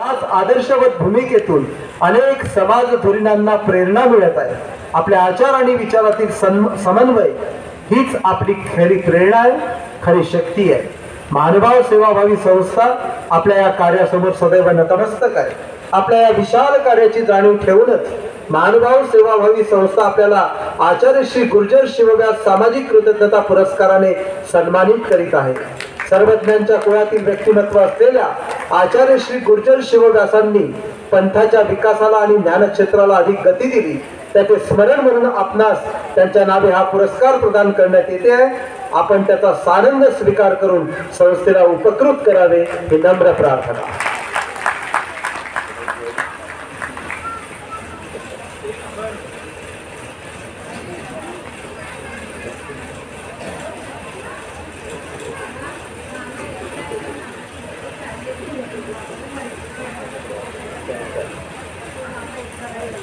आज आदर्शवत भूमिकेतून अनेक समाज धुरीणांना प्रेरणा मिळत आहे। आपल्या आचार आणि विचारातील समन्वय हीच आपली खरी प्रेरणा आहे, खरी शक्ती आहे। महानुभाव सेवाभावी संस्था आपल्या या कार्यासमोर सदैव नतमस्तक आहे। आपल्या या विशाल कार्याची जाणीव ठेवूनच महानुभाव सेवाभावी संस्था आपल्याला आचार्य श्री गुर्जर शिवव्यास सामाजिक कृतज्ञता पुरस्काराने सन्मानित करीत आहे। सर्वज्ञांच्या कुळातील व्यक्तिमत्व असलेल्या आचार्य श्री गुर्जर शिवव्यासांनी पंथाच्या विकासाला आणि ज्ञानक्षेत्राला अधिक गती दिली। त्याचे स्मरण म्हणून आपणास त्यांच्या नावे हा पुरस्कार प्रदान करण्यात येते आहे। आपण त्याचा सानंद स्वीकार करून संस्थेला उपकृत करावे ही नम्र प्रार्थना।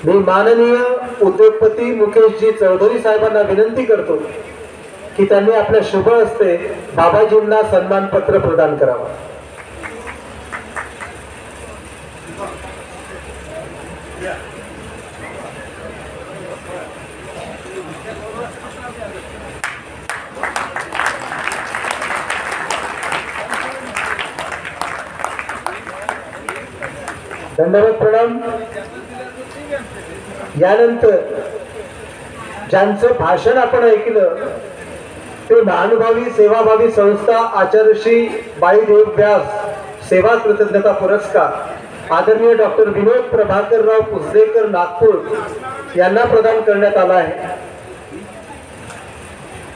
मी माननीय उद्योगपती मुकेशजी चौधरी साहेबांना विनंती करतो की त्यांनी आपल्या शुभ हस्ते बाबाजींना सन्मान पत्र प्रदान करावं। धन्यवाद, प्रणाम। यानंतर ज्यांचं भाषण आपण ऐकलं ते महानुभावी सेवाभावी संस्था आचार्य श्री बाईदेव व्यास सेवा कृतज्ञता पुरस्कार आदरणीय डॉक्टर विनोद प्रभाकरराव पुसदेकर नागपूर यांना प्रदान करण्यात आला आहे।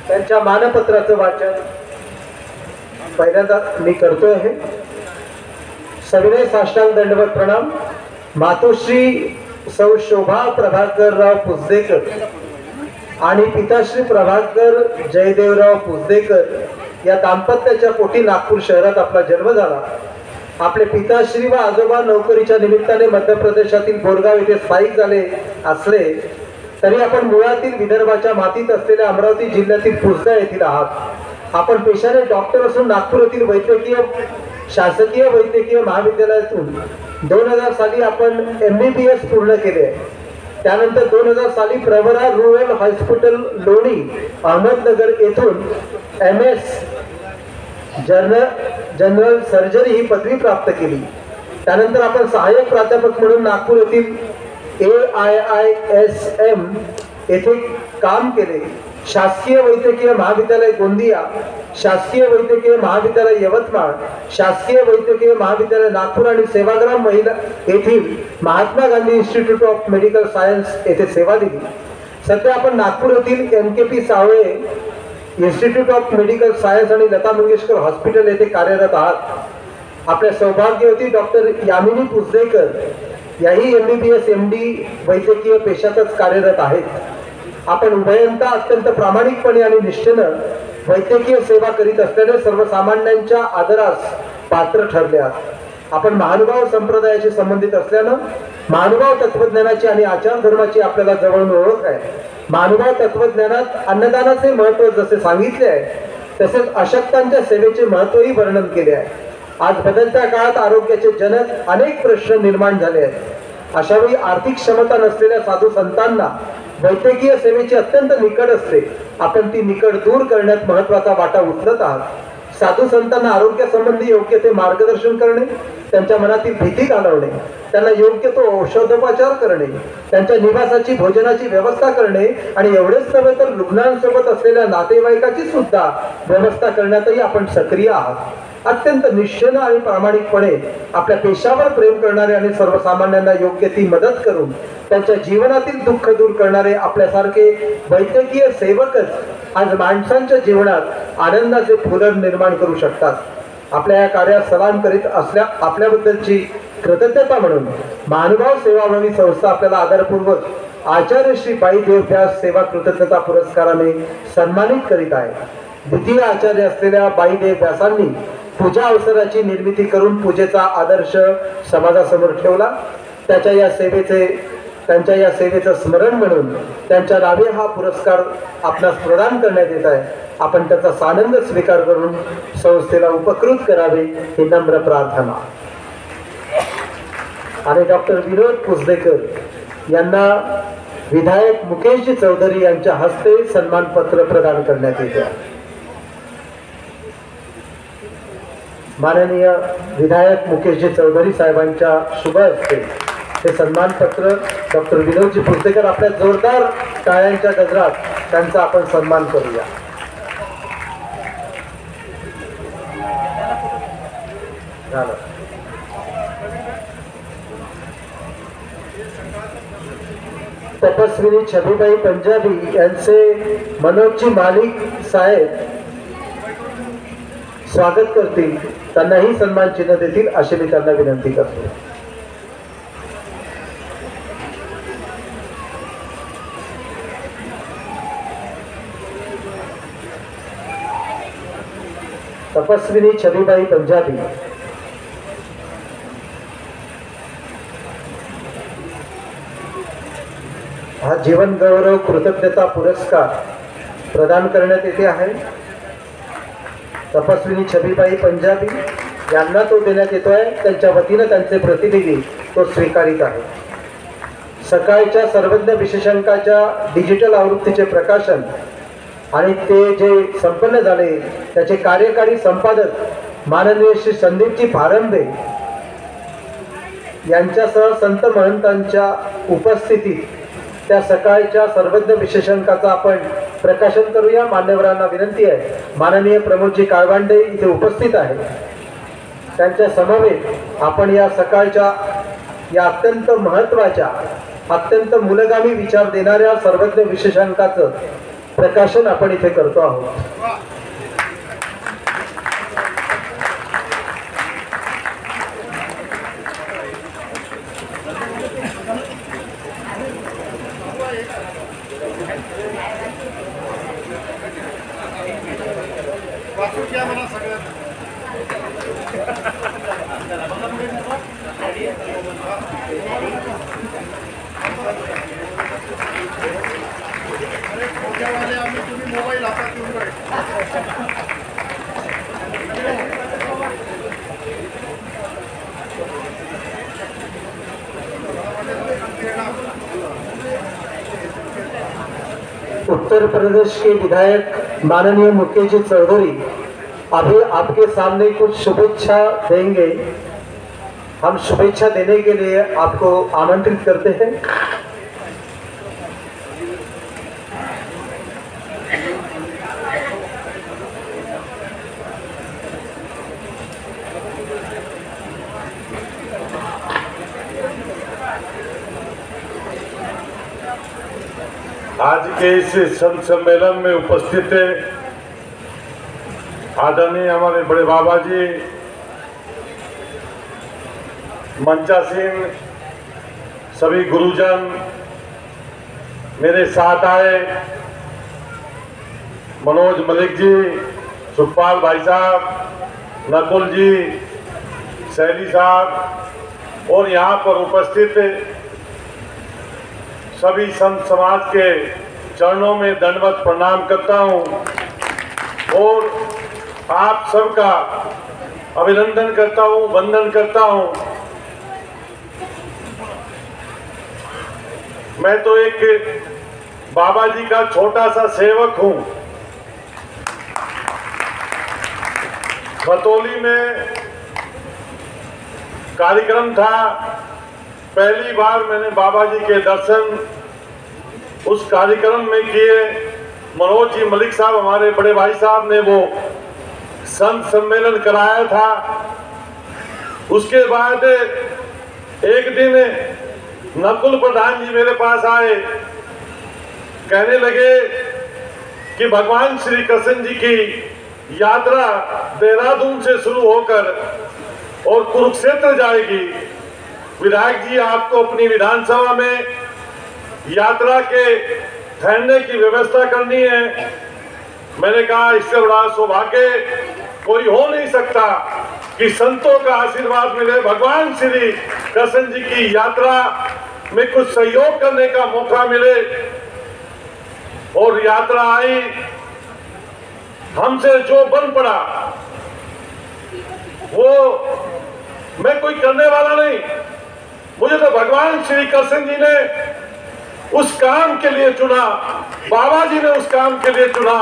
त्यांच्या मानपत्राचं वाचन पहिल्यांदा मी करतोय आहे। सविनय साष्टांग दंडवत प्रणाम। मातोश्री सौ शोभा प्रभाकरराव पुसदेकर आणि पिताश्री प्रभाकर जयदेवराव पुसदेकर या दाम्पत्याच्या पोटी नागपूर शहरात आपला जन्म झाला। आपले पिताश्री व आजोबा नोकरीच्या निमित्ताने मध्य प्रदेशातील बोरगाव येथे स्थायिक झाले असले तरी आपण मुळातील विदर्भाच्या मातीत असलेल्या अमरावती जिल्ह्यातील पुसदा येथील आहात। आपण पेशाने डॉक्टर असून नागपूर येथील शासकीय वैद्यकीय महाविद्यालयातून 2000 साली आपण MBBS पूर्ण केले। त्यानंतर 2000 साली प्रवरा रुरल हॉस्पिटल लोणी अहमदनगर येथून MS जनरल सर्जरी ही पदवी प्राप्त केली। त्यानंतर आपण सहाय्यक प्राध्यापक म्हणून नागपूर येथील AIISM येथे काम केले। शासकीय वैद्यकीय महाविद्यालय गोंदिया, शासकीय वैद्यकीय महाविद्यालय यवतमाळ, शासकीय वैद्यकीय महाविद्यालय नागपूर आणि सेवाग्राम महिला येथील Mahatma Gandhi institute of medical science येथे सेवा दिली। सध्या आपण नागपूर येथील MKP Sawale institute of medical science आणि लता मंगेशकर हॉस्पिटल येथे कार्यरत आहात। आपल्या सौभाग्यवती डॉक्टर यामिनी पुसदेकर याही MBBS MD वैद्यकीय पेशातच कार्यरत आहेत। आपण उभयंता अत्यंत प्रामाणिकपणे आणि निष्ठेने वैद्यकीय सेवा करीत असल्याने सर्वसामान्यांच्या आदरास पात्र ठरले आहात। आपण महानुभाव संप्रदायाशी संबंधित असल्याने महानुभाव तत्वज्ञानाची आणि आचार धर्माची आपल्याला जवळून ओळख आहे। महानुभाव तत्वज्ञानात अन्नदानाचे महत्त्व जसे सांगितले आहे तसेच अशक्तांच्या सेवेचे महत्त्वही वर्णन केले आहे। आज बदलत्या काळात आरोग्याचे जनक अनेक प्रश्न निर्माण झाले आहेत। अशावेळी आर्थिक क्षमता नसलेल्या साधू संतांना वैद्यकीय सेवेची अत्यंत निकड असते। आपण ती निकड दूर करण्यात महत्त्वाचा वाटा उचलत आहात। साधू संतांना आरोग्य संबंधी योग्य ते मार्गदर्शन करणे, त्यांच्या मनातील भीती घालवणे, त्यांना योग्य तो औषधोपचार करणे, त्यांच्या निवासाची भोजनाची व्यवस्था करणे आणि एवढेच नव्हे तर रुग्णांसोबत असलेल्या नातेवाईकाची सुद्धा व्यवस्था करण्यातही आपण सक्रिय आहात। अत्यंत निष्ठेने आणि प्रामाणिकपणे आपल्या पेशावर प्रेम करणारे आणि सर्वसामान्यांना योग्य ती मदत करून त्यांच्या जीवनातील दुःख दूर करणारे आपल्यासारखे वैद्यकीय सेवकच आज माणसांच्या जीवनात आनंदाचे फुलर निर्माण करू शकतात। आपल्या या कार्यात सलाम करीत असल्या आपल्याबद्दलची कृतज्ञता म्हणून महानुभाव सेवाभावी संस्था आपल्याला आदरपूर्वक आचार्य श्री बाईदेव व्यास सेवा कृतज्ञता पुरस्काराने सन्मानित करीत आहे। द्वितीय आचार्य असलेल्या बाईदेव व्यासांनी पूजा अवसराची निर्मिती करून पूजेचा आदर्श समाजासमोर ठेवला। त्यांच्या या सेवेचं स्मरण म्हणून त्यांच्या नावे हा पुरस्कार आपणास प्रदान करण्यात येत आहे। आपण त्याचा सानंद स्वीकार करून संस्थेला उपकृत करावे ही नम्र प्रार्थना। आणि डॉक्टर विनोद पुसदेकर यांना विधायक मुकेशजी चौधरी यांच्या हस्ते सन्मान पत्र प्रदान करण्यात येते। माननीय विधायक मुकेशजी चौधरी साहेबांच्या शुभ हस्ते हे सन्मान पत्र डॉक्टर विनोदजी पुसदेकर, आपल्या जोरदार टाळ्यांच्या गजरात त्यांचा आपण सन्मान करूया। तपस्विनी छबीबाई पंजाबी यांचे मनोजजी मालिक साहेब स्वागत करतील, त्यांनाही सन्मान चिन्ह देतील अशी मी त्यांना विनंती करतो। तपस्विनी छबीबाई पंजाबी हा जीवन गौरव कृतज्ञता पुरस्कार प्रदान करण्यात येते आहे। तपस्विनी छबीबाई पंजाबी यांना तो देण्यात येतोय, त्यांच्या वतीने त्यांचे प्रतिनिधी तो स्वीकारित आहे। सकाळच्या सर्वज्ञ विशेषांकाच्या डिजिटल आवृत्तीचे प्रकाशन आणि ते जे संपन्न झाले त्याचे कार्यकारी संपादक माननीय श्री संदीपजी फारंबे यांच्यासह संत महंतांच्या उपस्थितीत त्या सकाळच्या सर्वज्ञ विशेषांकाचा आपण प्रकाशन करूया। मान्यवरांना विनंती आहे, माननीय प्रमोदजी काळबांडे इथे उपस्थित आहेत, त्यांच्या समवेत आपण या सकाळच्या या अत्यंत महत्त्वाच्या अत्यंत मूलगामी विचार देणाऱ्या सर्वज्ञ विशेषांकाचं प्रकाशन आपण इथे करतो आहोत। उत्तर प्रदेश के विधायक माननीय मुकेशजी चौधरी अभी आपके सामने कुछ शुभेच्छा देंगे। हम शुभेच्छा देने के लिए आपको आमंत्रित करते हैं। आज के इस संत सम्मेलन में उपस्थित है आदरणीय हमारे बड़े बाबा जी मंचा सिंह, सभी गुरुजन मेरे साथ आए, मनोज मलिक जी, सुखपाल भाई साहब, नकुल जी, सैली साहब और यहाँ पर उपस्थित सभी संत समाज के चरणों में दंडवत प्रणाम करता हूँ और आप सबका अभिनंदन करता हूँ, वंदन करता हूँ। मैं तो एक बाबा जी का छोटा सा सेवक हूँ। बतौली में कार्यक्रम था, पहली बार मैंने बाबा जी के दर्शन उस कार्यक्रम में किए। मनोज जी मलिक साहब हमारे बड़े भाई साहब ने वो संत सम्मेलन कराया था। उसके बाद एक दिन नकुल प्रधान जी मेरे पास आए, कहने लगे कि भगवान श्री कृष्ण जी की यात्रा देहरादून से शुरू होकर और कुरुक्षेत्र जाएगी। विधायक जी आपको अपनी विधानसभा में यात्रा के ठहरने की व्यवस्था करनी है। मैंने कहा इससे बड़ा सौभाग्य कोई हो नहीं सकता कि संतों का आशीर्वाद मिले, भगवान श्री कृष्ण जी की यात्रा में कुछ सहयोग करने का मौका मिले। और यात्रा आई, हमसे जो बन पड़ा वो मैं कोई करने वाला नहीं, भगवान श्री कृष्ण जी ने उस काम के लिए चुना, बाबा जी ने उस काम के लिए चुना।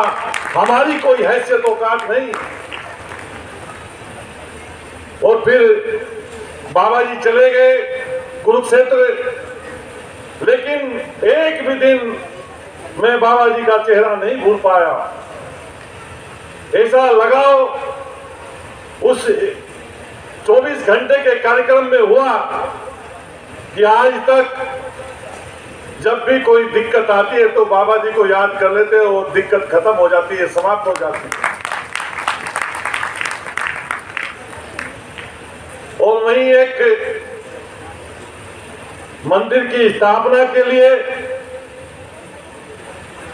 हमारी कोई हैसियत औकात नहीं। और फिर बाबा जी चले गए कुरुक्षेत्र, लेकिन एक भी दिन मैं बाबा जी का चेहरा नहीं भूल पाया। ऐसा लगाव उस 24 घंटे के कार्यक्रम में हुआ कि आज तक जब भी कोई दिक्कत आती है तो बाबा जी को याद कर लेते हैं और दिक्कत खत्म हो जाती है, समाप्त हो जाती है। और वहीं एक मंदिर की स्थापना के लिए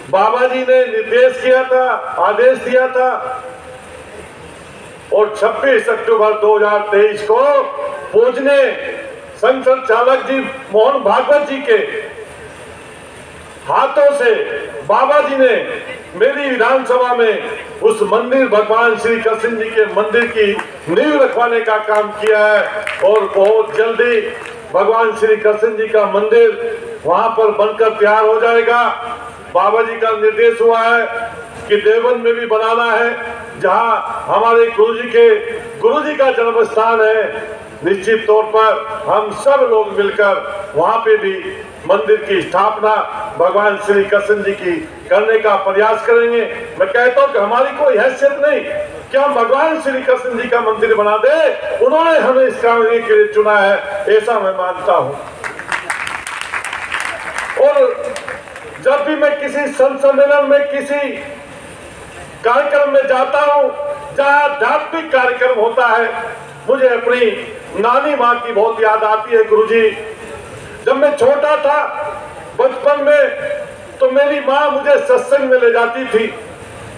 बाबा जी ने निर्देश किया था, आदेश दिया था, और 26 अक्टूबर 2023 को पूजने संसद चालक जी मोहन भागवत जी के हाथों से बाबा जी ने मेरी विधानसभा में उस मंदिर, भगवान श्री कृष्ण जी के मंदिर की नींव रखवाने का काम किया है। और बहुत जल्दी भगवान श्री कृष्ण जी का मंदिर वहां पर बनकर तैयार हो जाएगा। बाबा जी का निर्देश हुआ है कि देवबंद में भी बनाना है, जहां हमारे गुरु जी का जन्म स्थान है। निश्चित तौर पर हम सब लोग मिलकर वहां पे भी मंदिर की स्थापना भगवान श्री कृष्ण जी की करने का प्रयास करेंगे। मैं कहता हूं कि हमारी कोई हैसियत नहीं कि हम भगवान श्री कृष्ण जी का मंदिर बना दे, उन्होंने हमें इस काम के लिए चुना है, ऐसा मैं मानता हूं। और जब भी मैं किसी संत सम्मेलन में, किसी कार्यक्रम में जाता हूं जहां आध्यात्मिक कार्यक्रम होता है, मुझे अपनी नानी माँ की बहुत याद आती है। गुरुजी, जब मैं छोटा था बचपन में, तो मेरी माँ मुझे सत्संग में ले जाती थी।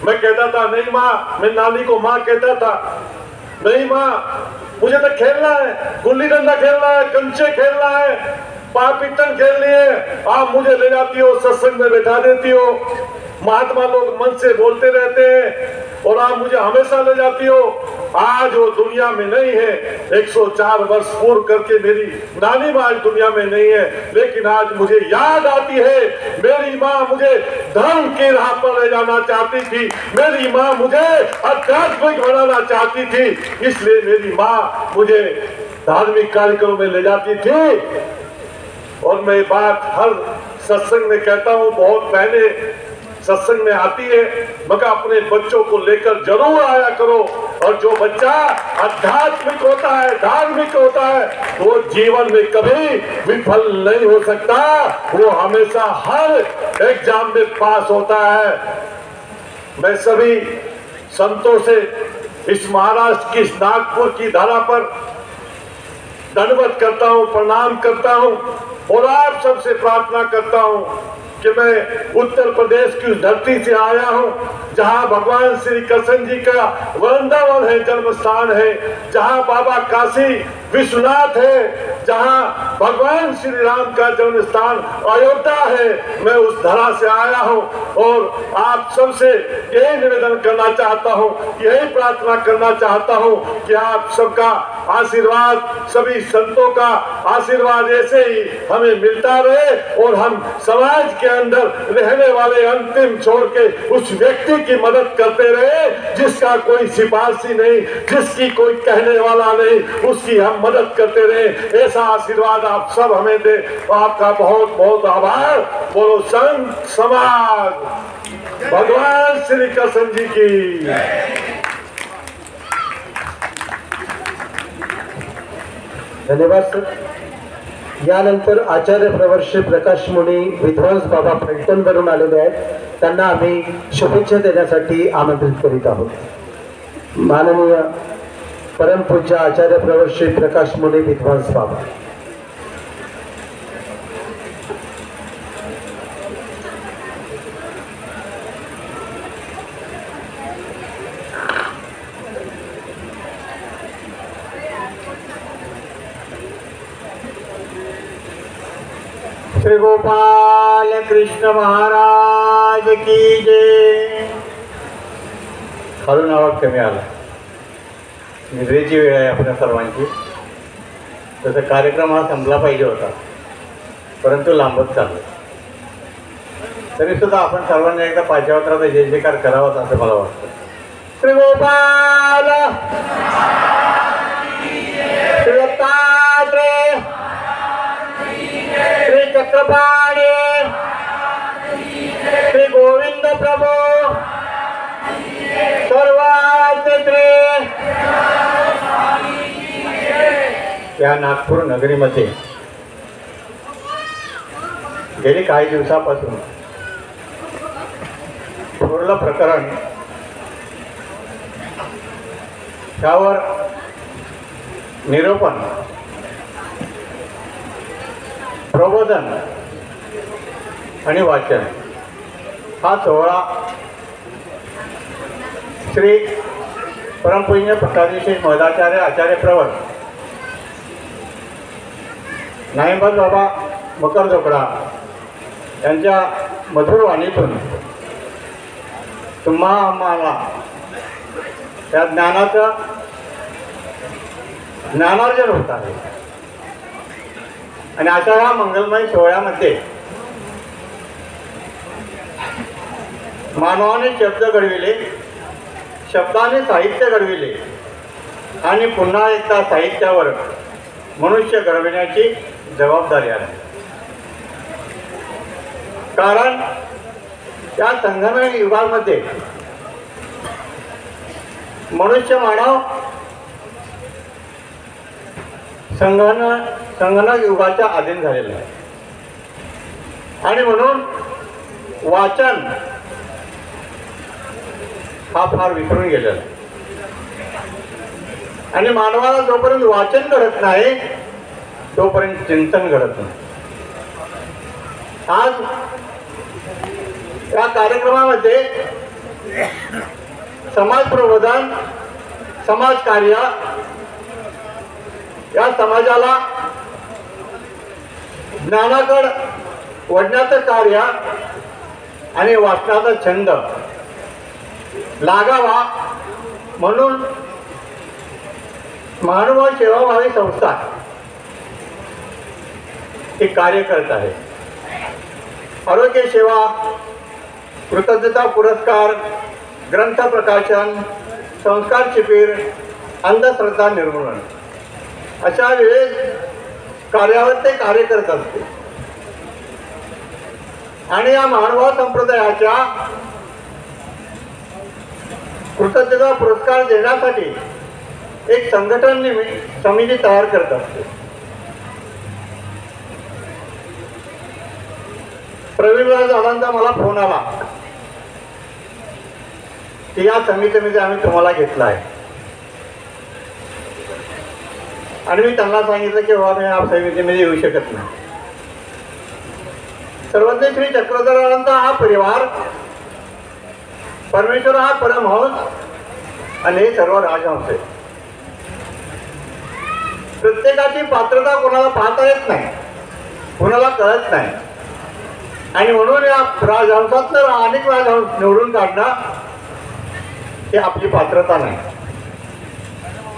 मैं कहता था नहीं माँ, मैं नानी को माँ कहता था, नहीं माँ मुझे तो खेलना है, गुल्ली डंडा खेलना है, कंचे खेलना है, पापिटन खेलनी है, आप मुझे ले जाती हो, सत्संग में बैठा देती हो। महात्मा लोग मन से बोलते रहते हैं और आप मुझे हमेशा ले जाती हो। आज वो दुनिया में नहीं है, 104 वर्ष पूर्व करके मेरी नानी माँ दुनिया में नहीं है, लेकिन आज मुझे याद आती है, मेरी माँ मुझे धर्म की राह पर ले जाना चाहती थी, मेरी माँ मुझे आध्यात्मिक बनाना चाहती थी, इसलिए मेरी माँ मुझे धार्मिक कार्यक्रमों में ले जाती थी। और मैं बात हर सत्संग में कहता हूँ, बहुत पहले सत्संग में आती है, मगर अपने बच्चों को लेकर जरूर आया करो। और जो बच्चा आध्यात्मिक होता है, धार्मिक होता है, वो जीवन में कभी विफल नहीं हो सकता, वो हमेशा हर एग्जाम में पास होता है। मैं सभी संतों से इस महाराष्ट्र की, इस नागपुर की धरा पर दंडवत करता हूँ, प्रणाम करता हूँ और आप सबसे प्रार्थना करता हूँ कि मैं उत्तर प्रदेश की धरती से आया हूँ, जहाँ भगवान श्री कृष्ण जी का वृंदावन है, जन्म स्थान है, जहाँ बाबा काशी विश्वनाथ है, जहाँ भगवान श्री राम का जन्म स्थान अयोध्या है। मैं उस धरा से आया हूँ और आप सबसे यही निवेदन करना चाहता हूँ, यही प्रार्थना करना चाहता हूँ कि आप सबका आशीर्वाद, सभी संतों का आशीर्वाद ऐसे ही हमें मिलता रहे और हम समाज के अंदर रहने वाले अंतिम छोर के उस व्यक्ति की मदद करते रहे जिसका कोई सिफारशी नहीं, जिसकी कोई कहने वाला नहीं, उसकी हम मदद करते रहे। ऐसा आशीर्वाद आप सब हमें दे। आपका बहुत बहुत आभार। बोलो संत समाज भगवान श्री कृष्ण जी की। धन्यवाद सर। यानंतर आचार्य प्रवर श्री प्रकाश मुनी विद्वांस बाबा फलटण वरून आलेले आहेत, त्यांना आम्ही शुभेच्छा देण्यासाठी आमंत्रित करीत आहोत। माननीय परमपूज्य आचार्य प्रवर श्री प्रकाश मुनी विद्वांस बाबा। श्री गोपाल कृष्ण महाराज की जय। खालून आवाज कमी आला, निद्रेची वेळ आहे आपल्या सर्वांची, तसं कार्यक्रम हा संपला पाहिजे होता, परंतु लांबत चाललं. तरी सुद्धा आपण सर्वांनी एकदा पाचव्यात्राचा जय जयकार करावाच असं मला वाटतं. श्री गोपाल श्री दत्तात्रय श्री चक्रपाणी श्री गोविंद प्रभू सर्वाचे या नागपूर नगरीमध्ये गेली काही दिवसापासून थोरलं प्रकरण त्यावर निरूपण प्रबोधन आणि वाचन हा सोहळा श्री परमपूज्य पट्टाधीश मदाचार्य आचार्य प्रवर नाईबाज बाबा मकर जोकडा यांच्या मधुर वाणीतून तुम्हा आम्हाला त्या ज्ञानाचं ज्ञानार्जन होत आहे. आणि अशा ह्या मंगलमय सोहळ्यामध्ये मानवाने शब्द घडविले, शब्दाने साहित्य घडविले आणि पुन्हा एकदा साहित्यावर मनुष्य घडविण्याची जबाबदारी आहे. कारण त्या संगणक युगामध्ये मनुष्य मानव संगणक युगाच्या अधीन झालेला आहे. आणि म्हणून वाचन हा फार विसरून गेलेला आहे. आणि मानवाला जोपर्यंत वाचन घडत नाही तोपर्यंत चिंतन घडत नाही. आज या कार्यक्रमामध्ये समाज प्रबोधन, समाज कार्य, या समाजाला ज्ञानाकडे वळण्याचं कार्य आणि वाचनाचा छंद लागावा म्हणून महानुभाव सेवाभावी संस्था हे कार्य करत आहे. आरोग्य सेवा, कृतज्ञता पुरस्कार, ग्रंथ प्रकाशन, संस्कार शिबिर, अंधश्रद्धा निर्मूलन अशा विविध कार्यावर ते कार्य करत असते. आणि या महानुभाव संप्रदायाच्या कृतज्ञता पुरस्कार देण्यासाठी एक संघटन समिती तयार करत असते. प्रवीण दादांचा मला फोन आला की या समितीमध्ये आम्ही तुम्हाला घेतला आहे. आणि मी त्यांना सांगितलं की बाबा मी या समितीमध्ये येऊ शकत नाही. सर्वज्ञ श्री चक्रधरांचा हा परिवार, परमेश्वर हा परमहंस आणि हे सर्व राजहंस आहे. प्रत्येकाची पात्रता कोणाला पाहता येत नाही, कोणाला कळत नाही. आणि म्हणून या राजहंसातनं अनेक राजहंस निवडून काढणं हे आपली पात्रता नाही.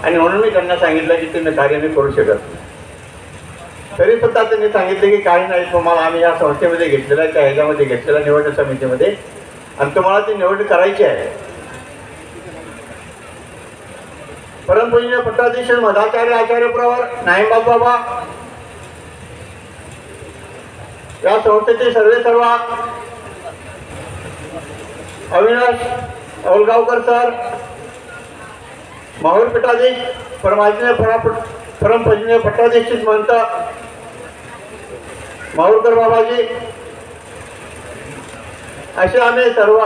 आणि म्हणून मी त्यांना सांगितलं की तुम्ही कार्य नाही करू शकत. तरी सुद्धा त्यांनी सांगितले की काही नाही, तुम्हाला आम्ही या संस्थेमध्ये घेतलेलं आहे, त्या ह्याच्यामध्ये घेतलेल्या निवड समितीमध्ये, आणि तुम्हाला ती निवड करायची आहे. परमपूज्य पट्टाधीश मदाचार्य आचार्य प्रवर नाईबाज बाबा या संस्थेचे सर्व अविनाश औलगावकर सर, माहूर पीठाधीश परमपूजनीय पट्टाधीश महंत माहूरकर बाबाजी, असे आम्ही सर्व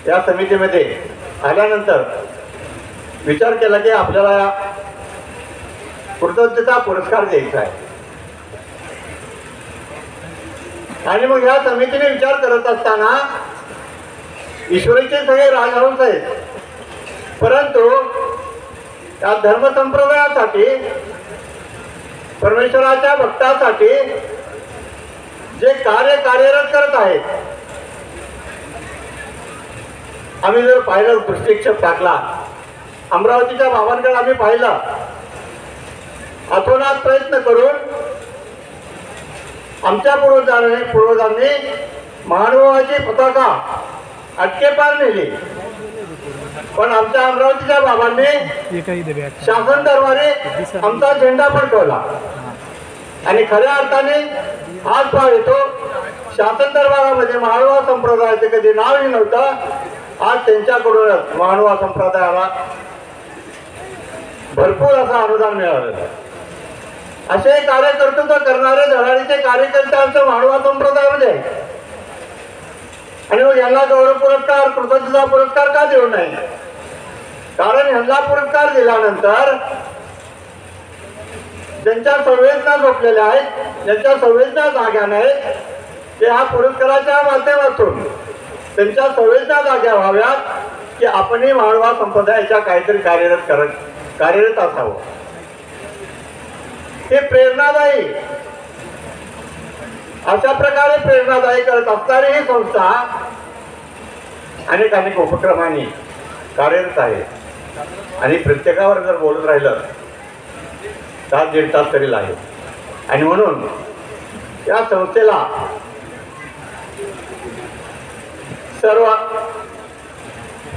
या समितीमध्ये आल्यानंतर विचार केला की आपल्याला या कृतज्ञता पुरस्कार द्यायचा आहे. आणि मग या समितीने विचार करत असताना ईश्वरीचे सगळे राजहंस आहेत, परंतु या धर्मसंप्रदायासाठी, परमेश्वराच्या भक्तासाठी जे कार्य कार्यरत करत आहेत, आम्ही जर पाहिलं, दृष्टिक्षेप टाकला, अमरावतीच्या बाबांकडे आम्ही पाहिलं, अतोनात प्रयत्न करून आमच्या पूर्वजांनी महानुभावाची पताका अटकेपार नेली, पण आमच्या अमरावतीच्या बाबांनी शासन दरबारी आमचा झेंडा फडकवला आणि खऱ्या अर्थाने हाच भाव येतो. शासन दरबारामध्ये महानुभाव संप्रदायाचे कधी नावही नव्हतं. आज त्यांच्याकडूनच महानुभाव संप्रदायाला भरपूर असं अनुदान मिळालं. असे कार्यकर्तृत्व करणारे धडाडीचे कार्यकर्ते आमच्या महानुभाव संप्रदायामध्ये, आणि मग यांना गौरव पुरस्कार, कृतज्ञता पुरस्कार का देऊ नये? कारण यांना पुरस्कार दिल्यानंतर ज्यांच्या संवेदना झोपलेल्या आहेत, ज्यांच्या संवेदना जाग्या नाहीत, ते ह्या पुरस्काराच्या माध्यमातून त्यांच्या संवेदना जाग्या व्हाव्यात की आपणही महानुभाव संप्रदायाच्या काहीतरी कार्यरत असावं. हे प्रेरणादायी, अशा प्रकारे प्रेरणादायी करत असणारी ही संस्था अनेक उपक्रमांनी कार्यरत आहे. आणि प्रत्येकावर जर बोलत राहिलं तास दीड तास तरी लागेल. आणि म्हणून या संस्थेला सर्व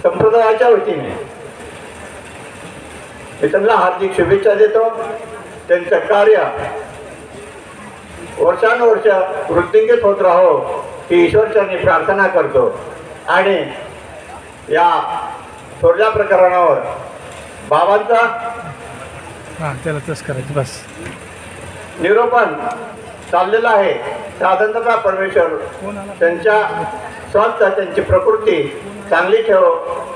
संप्रदायाच्या वतीने मी त्यांना हार्दिक शुभेच्छा देतो. त्यांचं कार्य वर्षानुवर्ष वृद्धिंगित होत राहो ही ईश्वरचरणी प्रार्थना करतो. आणि या थोरल्या प्रकरणावर बाबांचा त्याला तस करायचं बस निरोपण चाललेला आहे. साधारणतः परमेश्वर त्यांच्या स्वास्थ्य, त्यांची प्रकृती चांगली ठेवो.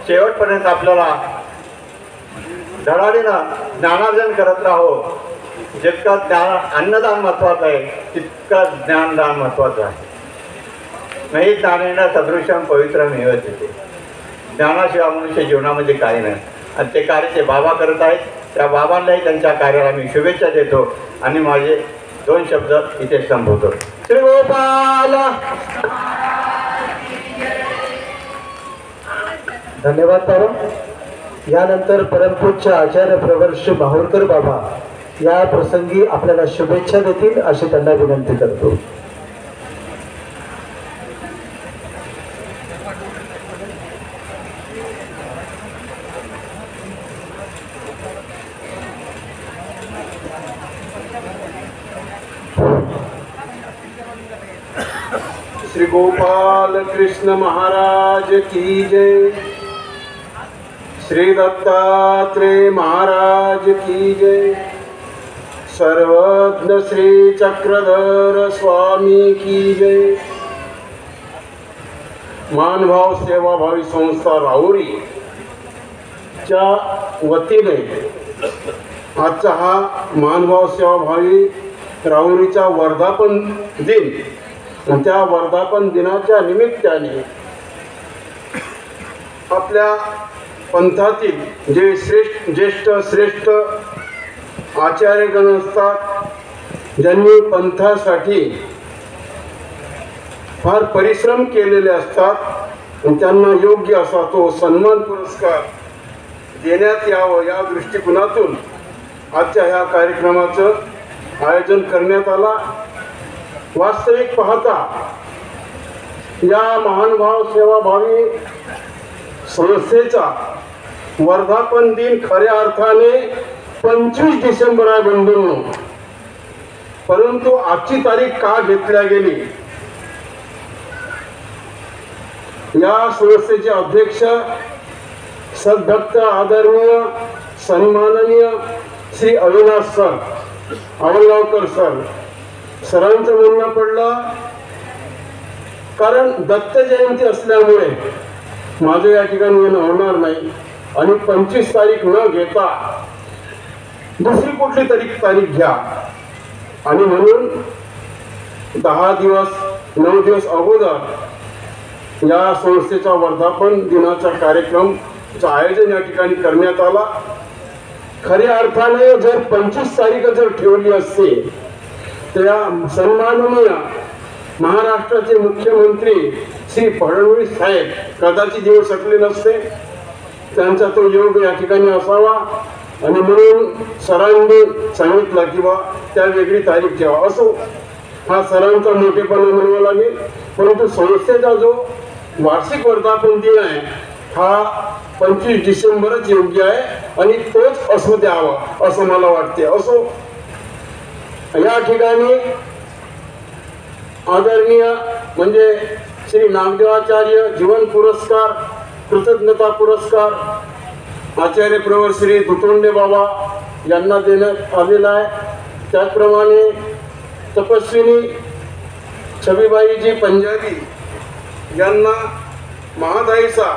शेवटपर्यंत आपल्याला धडाडीनं ज्ञानार्जन करत राहो. जितकं अन्नदान महत्वाचं आहे तितकं ज्ञानदान महत्वाचं आहे. नाही ज्ञानेन सदृशम पवित्रम हेवते. ज्ञानाशिवाय मनुष्य जीवनामध्ये काही नाही. आणि ते कार्य ते बाबा करत आहेत. त्या बाबांनाही त्यांच्या कार्याला मी शुभेच्छा देतो आणि माझे 2 शब्द इथे संबोधतो. श्री गोपाल. धन्यवाद बाबा. यानंतर परमपूज्य आचार्य प्रवर श्री माहुरकर बाबा या प्रसंगी आपल्याला शुभेच्छा देतील अशी त्यांना विनंती करतो. श्री गोपाल कृष्ण महाराज की जय. श्री दत्तात्रेय महाराज की जय. सर्वज्ञ श्री चक्रधर स्वामी की जय. मानभाव सेवाभावी संस्था राहुरी च्या वतीने आजचा हा मानभाव सेवाभावी राहुरीचा वर्धापन दिन. त्या वर्धापन दिनाच्या निमित्ताने आपल्या पंथातील जे ज्येष्ठ श्रेष्ठ आचार्यगण असतात, ज्यांनी पंथासाठी फार परिश्रम केलेले असतात, त्यांना योग्य असा तो सन्मान पुरस्कार देण्यात यावं या दृष्टिकोनातून आजच्या ह्या कार्यक्रमाचं आयोजन करण्यात आला. वास्तविक पाहता या महानुभाव सेवाभावी संस्थेचा वर्धापन दिन खऱ्या अर्थाने 25 डिसेंबर आहे बंधूंनो. परंतु आजची तारीख का घेतल्या गेली? या संस्थेचे अध्यक्ष सद्भक्त आदरणीय सन्माननीय श्री अविनाश सर, आवलगावकर सरांचं म्हणणं पडलं, कारण दत्त जयंती असल्यामुळे माझं या ठिकाणी येणं होणार नाही आणि 25 तारीख न घेता दुसरी कुठली तरी तारीख घ्या. आणि म्हणून 10 दिवस 9 दिवस अगोदर या संस्थेचा वर्धापन दिनाचा कार्यक्रमचं आयोजन या ठिकाणी करण्यात आला. खऱ्या अर्थाने जर 25 तारीख जर ठेवली असती तर सन्माननीय महाराष्ट्राचे मुख्यमंत्री श्री फडणवीस साहेब कदाचित येऊ शकले नसते. त्यांचा तो योग या ठिकाणी असावा आणि म्हणून सरांनी सांगितलं की बा त्या वेगळी तारीख ठेवा. असो, हा सरांचा मोठेपणा म्हणावा लागेल. परंतु संस्थेचा जो वार्षिक वर्धापन दिन आहे हा 25 डिसेंबरच योग्य आहे आणि तोच असू द्यावा असं मला वाटते. असो, या ठिकाणी आदरणीय म्हणजे श्री नामदेवाचार्य जीवन पुरस्कार, कृतज्ञता पुरस्कार आचार्य प्रवर श्री दुतोंडे बाबा यांना देण्यात आलेला आहे. त्याचप्रमाणे तपस्विनी छबीबाईजी पंजाबी यांना महादाईचा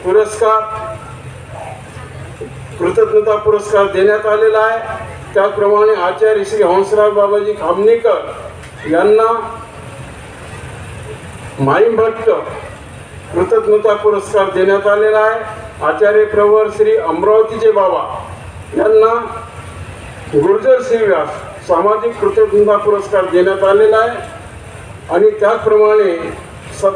पुरस्कार, कृतज्ञता पुरस्कार देण्यात आलेला आहे. त्याचप्रमाणे आचार्य श्री हंसराज बाबाजी खामनेकर यांना माईभट्ट कृतज्ञता पुरस्कार देण्यात आलेला आहे. आचार्य प्रवर श्री अमरावतीचे बाबा यांना गुर्जर श्री व्यास सामाजिक कृतज्ञता पुरस्कार देण्यात आलेला आहे. आणि त्याचप्रमाणे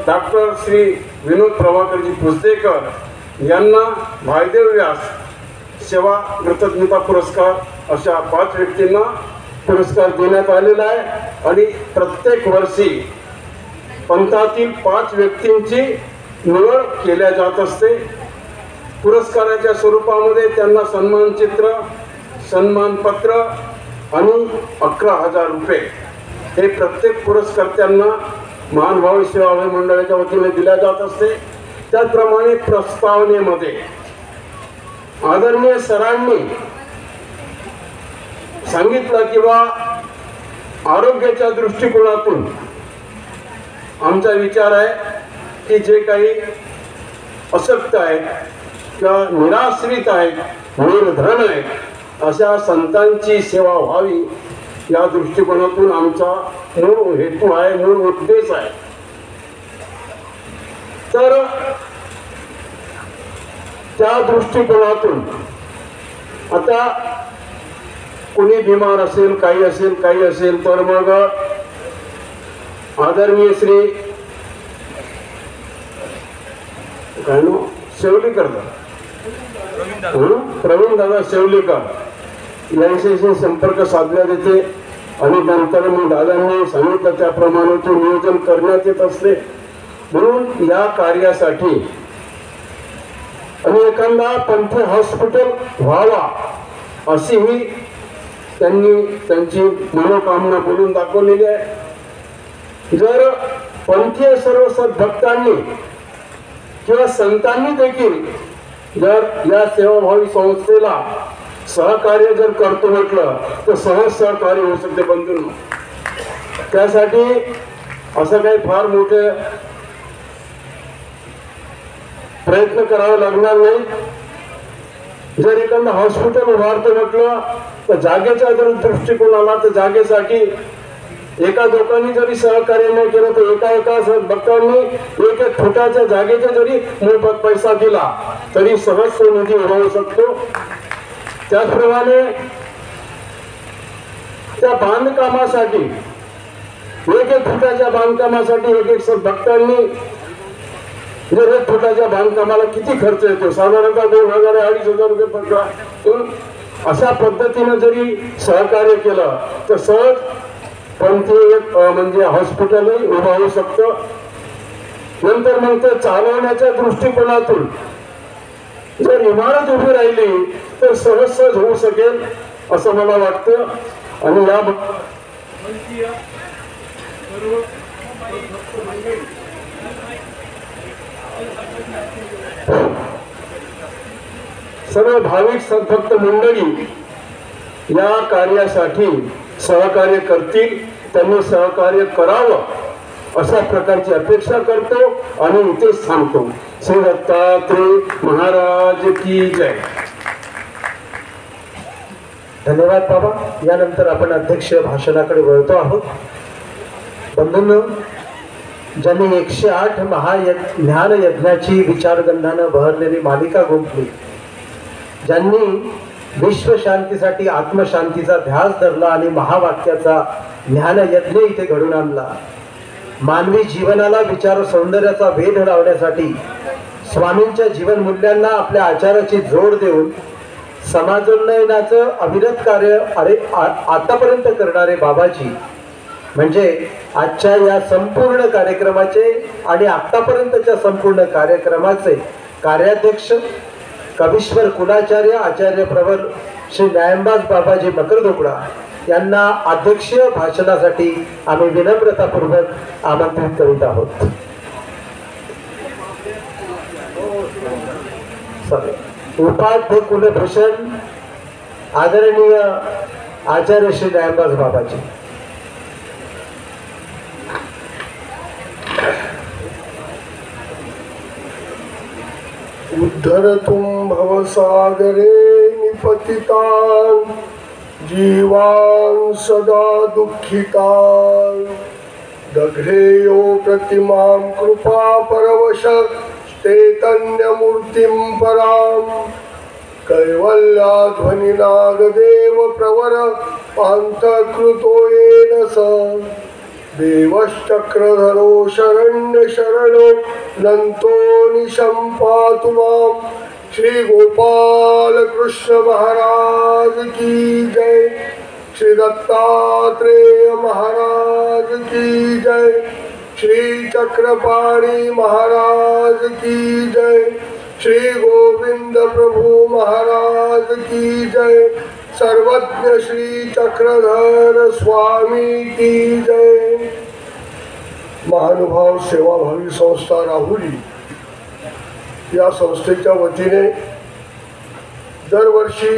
डॉक्टर श्री विनोद प्रभाकरजी पुस्तेकर यांना भाईदेव व्यास सेवा कृतज्ञता पुरस्कार अशा 5 व्यक्तींना पुरस्कार देण्यात आलेला आहे. आणि प्रत्येक वर्षी पंथातील 5 व्यक्तींची निवड केल्या जात असते. पुरस्काराच्या स्वरूपामध्ये त्यांना सन्मानचित्र, सन्मानपत्र आणि 11,000 रुपये हे प्रत्येक पुरस्कर्त्यांना महानुभावी सेवाभावी मंडळाच्या वतीने दिल्या जात असते. त्याचप्रमाणे प्रस्तावनेमध्ये आदरणीय सरांनी सांगितलं की बा आरोग्याच्या दृष्टिकोनातून आमचा विचार आहे की जे काही अशक्त आहेत किंवा निराश्रित आहेत, निर्धन आहेत, अशा संतांची सेवा व्हावी या दृष्टिकोनातून आमचा मूळ हेतू आहे, मूळ उद्देश आहे. तर त्या दृष्टिकोनातून आता कोणी बिमार असेल, काही असेल तर मग आदरणीय श्री काय नो शेवलीकर प्रवीण दादा शेवलीकर यांच्याशी संपर्क साधण्यात येते. आणि नंतर मग दादांनी सांगितलं त्याप्रमाणे ते नियोजन करण्यात येत असते. म्हणून या कार्यासाठी आणि एखादा पंथी हॉस्पिटल व्हावा अशीही त्यांनी त्यांची मनोकामना बोलून दाखवलेली आहे. जर पंथीय सर्व सद्भक्तांनी किंवा संतांनी देखील जर या सेवाभावी संस्थेला सहकार्य जर करतो म्हटलं तर सहज सहकार्य होऊ शकते बंधूंनो. त्यासाठी असं काही फार मोठे प्रयत्न करावे लागणार नाही. जर एखादं हॉस्पिटल उभारतो म्हटलं तर जागेच्या जर दृष्टिकोनाला तर जागेसाठी एका दोघांनी जरी सहकार्य नाही केलं तर एका भक्तांनी एक फुटाच्या जागेचा जरी मोफत पैसा दिला तरी सहज तो निधी उभा होऊ शकतो. त्याचप्रमाणे त्या बांधकामासाठी एक फुटाच्या बांधकामासाठी एक भक्तांनी जर 1 फुटाच्या बांधकामाला किती खर्च येतो, साधारणतः 2,000-2,500 रुपये पडतात. अशा पद्धतीने जरी सहकार्य केलं तर सहज पंथी एक म्हणजे हॉस्पिटलही उभं होऊ शकतं. नंतर मग ते चालवण्याच्या दृष्टिकोनातून जर इमारत उभी राहिली तर सहज होऊ शकेल असं मला वाटतं. आणि या सर्व भाविक सद्भक्त मंडळी या कार्यासाठी सहकार्य करतील, त्यांनी सहकार्य करावं अशा प्रकारची अपेक्षा करतो आणि इथेच थांबतो. श्री दत्तात्रेय महाराज की जय. धन्यवाद बाबा. यानंतर आपण अध्यक्ष भाषणाकडे वळतो आहोत. बंधूंनो, ज्यांनी 108 ज्ञान यज्ञाची विचारगंधानं बहरलेली मालिका गुंफली, ज्यांनी विश्वशांतीसाठी आत्मशांतीचा ध्यास धरला आणि महावाक्याचा ज्ञानयज्ञ इथे घडून आणला, मानवी जीवनाला विचार सौंदर्याचा वेध लावण्यासाठी स्वामींच्या जीवन मूल्यांना आपल्या आचाराची जोड देऊन समाजोन्नयनाचं अविरत कार्य आतापर्यंत करणारे बाबाजी म्हणजे आजच्या या संपूर्ण कार्यक्रमाचे आणि आतापर्यंतच्या संपूर्ण कार्यक्रमाचे कार्याध्यक्ष कवीश्वर कुलाचार्य आचार्य प्रवर श्री न्यायंबाज बाबाजी मकरदोकडा यांना अध्यक्षीय भाषणासाठी आम्ही विनम्रतापूर्वक आमंत्रित करीत आहोत. उपाध्य कुलभूषण आदरणीय आचार्य श्री न्यायंबाज बाबाजी. उद्धरतुं भवसागरे निपतितान् जीवान् सदा दुःखितान् दघ्रेयो प्रतिमां कृपा परवश चैतन्यमूर्तिं परां कैवल्याध्वनिनागदेव प्रवर पान्थकृतो येन स देवश्चक्रधरो शरण्यशरणो नन्तो निशं पातु मां. श्री गोपाल कृष्ण महाराज की जय. श्री दत्तात्रेय महाराज की जय. श्री चक्रपाणी महाराज की जय. श्री गोविंद प्रभु महाराज की जय. सर्वज्ञ श्री चक्रधर स्वामी की जय. महानुभाव सेवाभावी संस्था राहुरी या संस्थेच्या वतीने दरवर्षी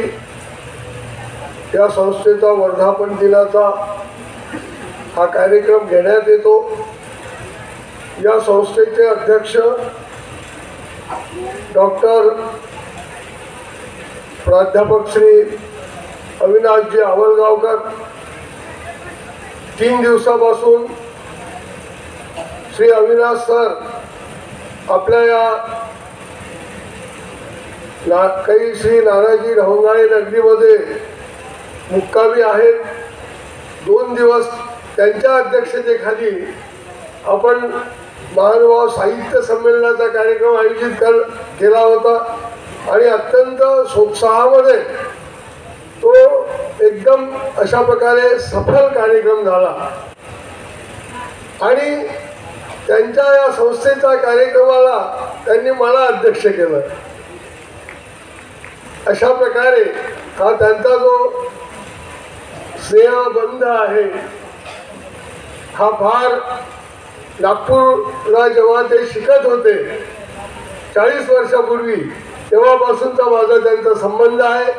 या संस्थेचा वर्धापन दिनाचा हा कार्यक्रम घेण्यात येतो. या संस्थेचे अध्यक्ष डॉक्टर प्राध्यापक श्री अविनाशजी आवळगावकर 3 दिवसापासून श्री अविनाश सर आपल्या या काही श्री नानाजी ढवंगाळे नगरीमध्ये मुक्कामी आहेत. 2 दिवस त्यांच्या अध्यक्षतेखाली आपण महानुभाव साहित्य संमेलनाचा कार्यक्रम आयोजित केला होता आणि अत्यंत सोत्साहामध्ये तो एकदम अशा प्रकारे सफल कार्यक्रम झाला. आणि त्यांच्या या संस्थेच्या कार्यक्रमाला त्यांनी मला अध्यक्ष केलं. अशा प्रकारे हा त्यांचा जो स्नेहबंध आहे हा फार नागपूरला जेव्हा ते शिकत होते 40 वर्षापूर्वी तेव्हापासूनचा माझा त्यांचा संबंध आहे.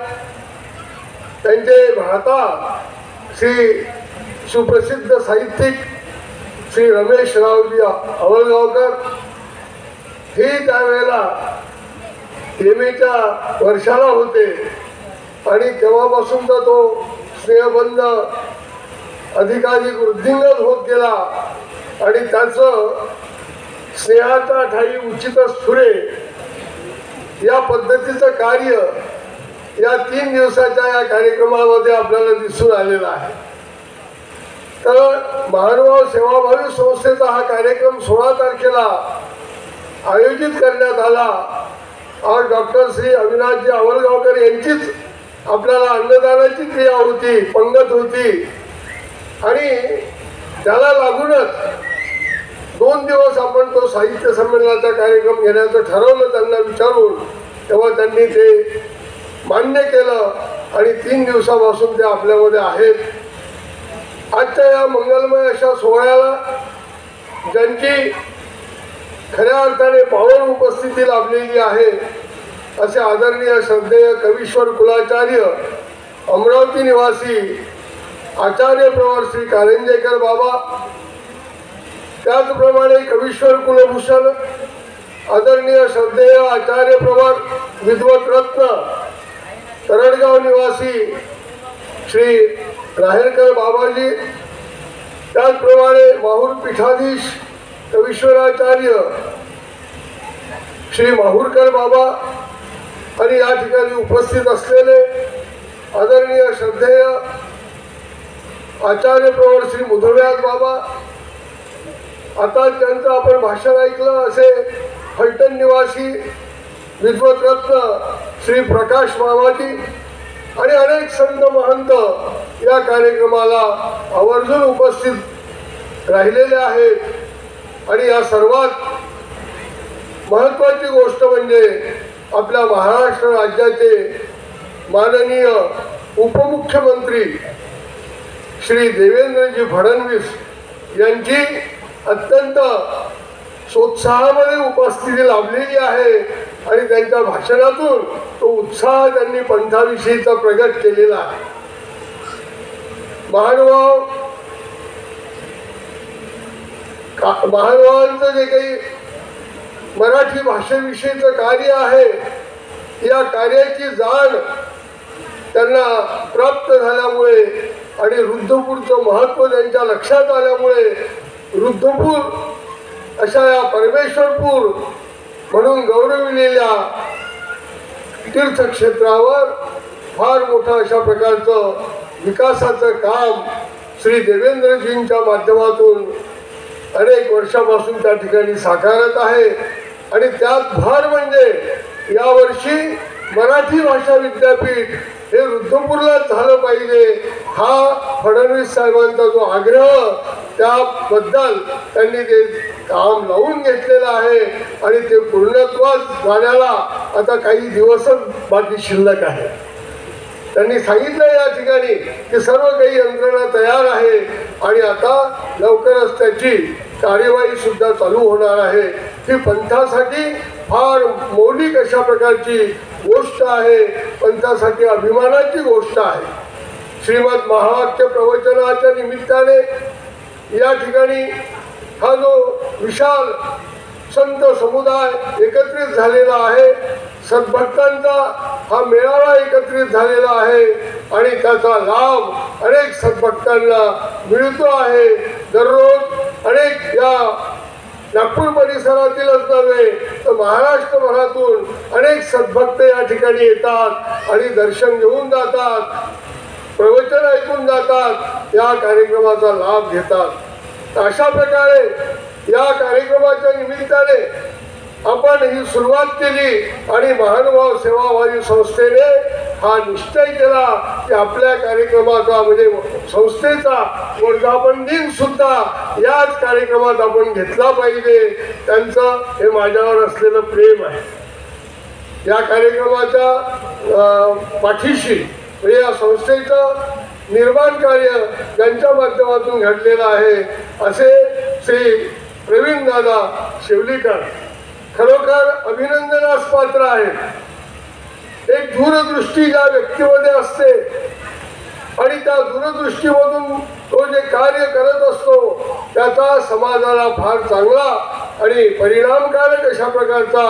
त्यांचे भ्राता श्री सुप्रसिद्ध साहित्यिक श्री रमेशरावजी आवळगावकर हे त्यावेळेला एमएच्या वर्षाला होते आणि तेव्हापासूनचा तो स्नेहबंध अधिकाधिक वृद्धिंगत होत गेला आणि त्याचं स्नेहाचा ठाई उचितच फुरे या पद्धतीचं कार्य या 3 दिवसाच्या या कार्यक्रमामध्ये आपल्याला दिसून आलेलं आहे. तर महानुभाव सेवाभावी संस्थेचा हा कार्यक्रम 16 तारखेला आयोजित करण्यात आला. आज डॉक्टर श्री अविनाशजी आवळगावकर यांचीच आपल्याला अन्नदानाची क्रिया होती, पंगत होती आणि त्याला लागूनच 2 दिवस आपण तो साहित्य संमेलनाचा कार्यक्रम घेण्याचं ठरवलं त्यांना विचारून. तेव्हा त्यांनी ते मान्य केलं आणि 3 दिवसापासून ते आपल्यामध्ये आहेत. आजच्या या मंगलमय अशा सोहळ्याला ज्यांची खऱ्या अर्थाने पावन उपस्थिती लाभलेली आहे असे आदरणीय श्रद्धेय कवीश्वर कुलाचार्य अमरावती निवासी आचार्य प्रवर श्री कारंजेकर बाबा, त्याचप्रमाणे कवीश्वर कुलभूषण आदरणीय श्रद्धेय आचार्य प्रवर विद्वत रत्न तरडगाव निवासी श्री राहेरकर बाबाजी, त्याचप्रमाणे माहूर पीठाधीश कवीश्वराचार्य श्री माहूरकर बाबा आणि या ठिकाणी उपस्थित असलेले आदरणीय श्रद्धेय आचार्य प्रवर श्री मुधव्यास बाबा. आता त्यांचं आपण भाषण ऐकलं असे फलटण निवासी विद्वत रत्न श्री प्रकाश बाबाजी, आणि अनेक संत महंत या कार्यक्रमाला आवर्जून उपस्थित राहिलेले आहेत. आणि या सर्वात महत्त्वाची गोष्ट म्हणजे आपल्या महाराष्ट्र राज्याचे माननीय उपमुख्यमंत्री श्री देवेंद्रजी फडणवीस यांची अत्यंत सोत्साहामध्ये उपस्थिती लाभलेली आहे. आणि त्यांच्या भाषणातून तो उत्साह त्यांनी पंथाविषयीचा प्रगट केलेला आहे. महानुभावांचं जे काही मराठी भाषेविषयीचं कार्य आहे, या कार्याची जाण त्यांना प्राप्त झाल्यामुळे आणि रुद्धपूरचं महत्त्व त्यांच्या लक्षात आल्यामुळे रुद्धपूर अशा या परमेश्वरपूर म्हणून गौरविलेल्या तीर्थक्षेत्रावर फार मोठं अशा प्रकारचं विकासाचं काम श्री देवेंद्रजींच्या माध्यमातून अनेक वर्षापासून त्या ठिकाणी साकारत आहे. आणि त्यात भर म्हणजे यावर्षी मराठी भाषा विद्यापीठ हे रुद्धपूरलाच झालं पाहिजे हा फडणवीस साहेबांचा जो आग्रह, त्याबद्दल त्यांनी ते काम लावून घेतलेलं आहे. आणि ते पूर्णत्वास जाण्याला आता काही दिवसच बाकी शिल्लक आहे. त्यांनी सांगितलं या ठिकाणी की सर्व काही यंत्रणा तयार आहे आणि आता लवकरच त्याची कार्यवाही सुद्धा चालू होणार आहे. ही पंथासाठी फार मौलिक अशा प्रकारची गोष्ट आहे, पंथासाठी अभिमानाची गोष्ट आहे. श्रीमद महावाक्य प्रवचनाच्या निमित्ताने या ठिकाणी हा जो विशाल संत समुदाय एकत्रित झालेला आहे, सद्भक्तांचा हा मेळावा एकत्रित झालेला आहे आणि त्याचा लाभ अनेक सद्भक्तांना मिळतो आहे. दररोज अनेक या नागपूर परिसरातीलच नव्हे तर महाराष्ट्रभरातून अनेक सद्भक्त या ठिकाणी येतात आणि दर्शन घेऊन जातात, प्रवचन ऐकून जातात, या कार्यक्रमाचा लाभ घेतात. अशा प्रकारे या कार्यक्रमाच्या निमित्ताने आपण ही सुरुवात केली आणि महानुभाव सेवाभावी संस्थेने हा निश्चय केला की आपल्या कार्यक्रमाचा म्हणजे संस्थेचा वर्धापन दिन सुद्धा याच कार्यक्रमात आपण घेतला पाहिजे. त्यांचं हे माझ्यावर असलेलं प्रेम आहे. या कार्यक्रमाच्या पाठीशी म्हणजे या संस्थेचं निर्माण कार्य ज्यांच्या माध्यमातून घडलेलं आहे असे श्री प्रवीण दादा शेवलीकर खरोखर अभिनंदनास पात्र आहेत. एक दूरदृष्टी ज्या व्यक्तीमध्ये असते आणि त्या दूरदृष्टीमधून तो जे कार्य करत असतो त्याचा समाजाला फार चांगला आणि परिणामकारक अशा प्रकारचा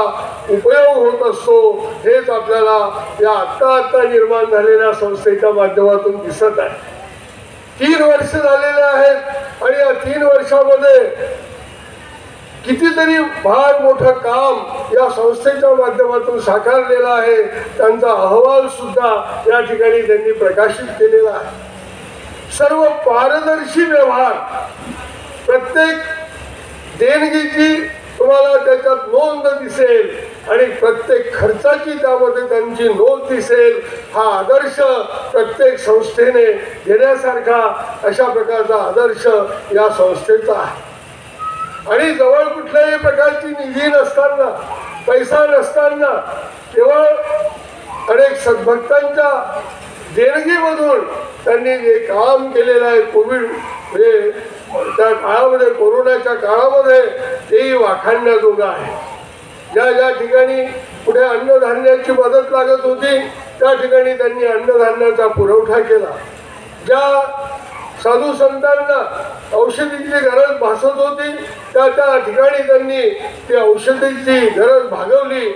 उपयोग होत असतो. हेच आपल्याला या आत्ता निर्माण झालेल्या संस्थेच्या माध्यमातून दिसत आहे. 3 वर्ष झालेले आहेत आणि या 3 वर्षामध्ये कितीतरी फार मोठं काम या संस्थेच्या माध्यमातून साकारलेलं आहे. त्यांचा अहवाल सुद्धा या ठिकाणी त्यांनी प्रकाशित केलेला आहे. सर्व पारदर्शी व्यवहार, प्रत्येक देणगीची तुम्हाला त्याच्यात नोंद दिसेल आणि प्रत्येक खर्चाची त्यामध्ये त्यांची नोंद दिसेल. हा आदर्श प्रत्येक संस्थेने घेण्यासारखा अशा प्रकारचा आदर्श या संस्थेचा आहे. आणि जवळ कुठल्याही प्रकारची निधी नसताना, पैसा नसताना केवळ अनेक सद्भक्तांच्या देणगीमधून त्यांनी जे काम केलेलं आहे कोविड म्हणजे त्या काळामध्ये, कोरोनाच्या काळामध्ये, तेही वाखाणण्याजोगं आहे. ज्या ज्या ठिकाणी कुठे अन्नधान्याची मदत लागत होती त्या ठिकाणी त्यांनी अन्नधान्याचा पुरवठा केला. ज्या साधू संतांना औषधीची गरज भासत होती त्या त्या ठिकाणी त्यांनी ती औषधीची गरज भागवली,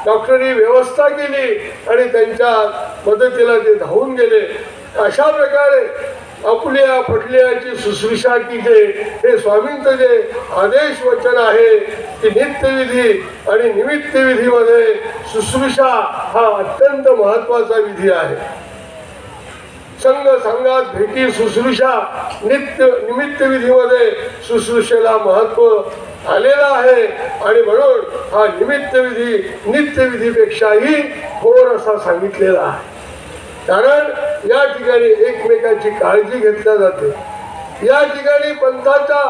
डॉक्टरी व्यवस्था केली आणि त्यांच्या मदतीला ते धावून गेले. अशा प्रकारे आपुल्या पटल्याची शुश्रूषा कीजे हे स्वामींचं जे आदेश वचन आहे की नित्यविधी आणि निमित्तविधीमध्ये शुश्रूषा हा अत्यंत महत्त्वाचा विधी आहे. संघ संघात भेटी शुश्रूषा निमित्त विधीमध्ये शुश्रूषेला महत्त्व आलेलं आहे आणि म्हणून हा निमित्त विधी नित्यविधीपेक्षाही थोर असा सांगितलेला आहे. कारण या ठिकाणी एकमेकाची काळजी घेतल्या जाते. या ठिकाणी पंथाच्या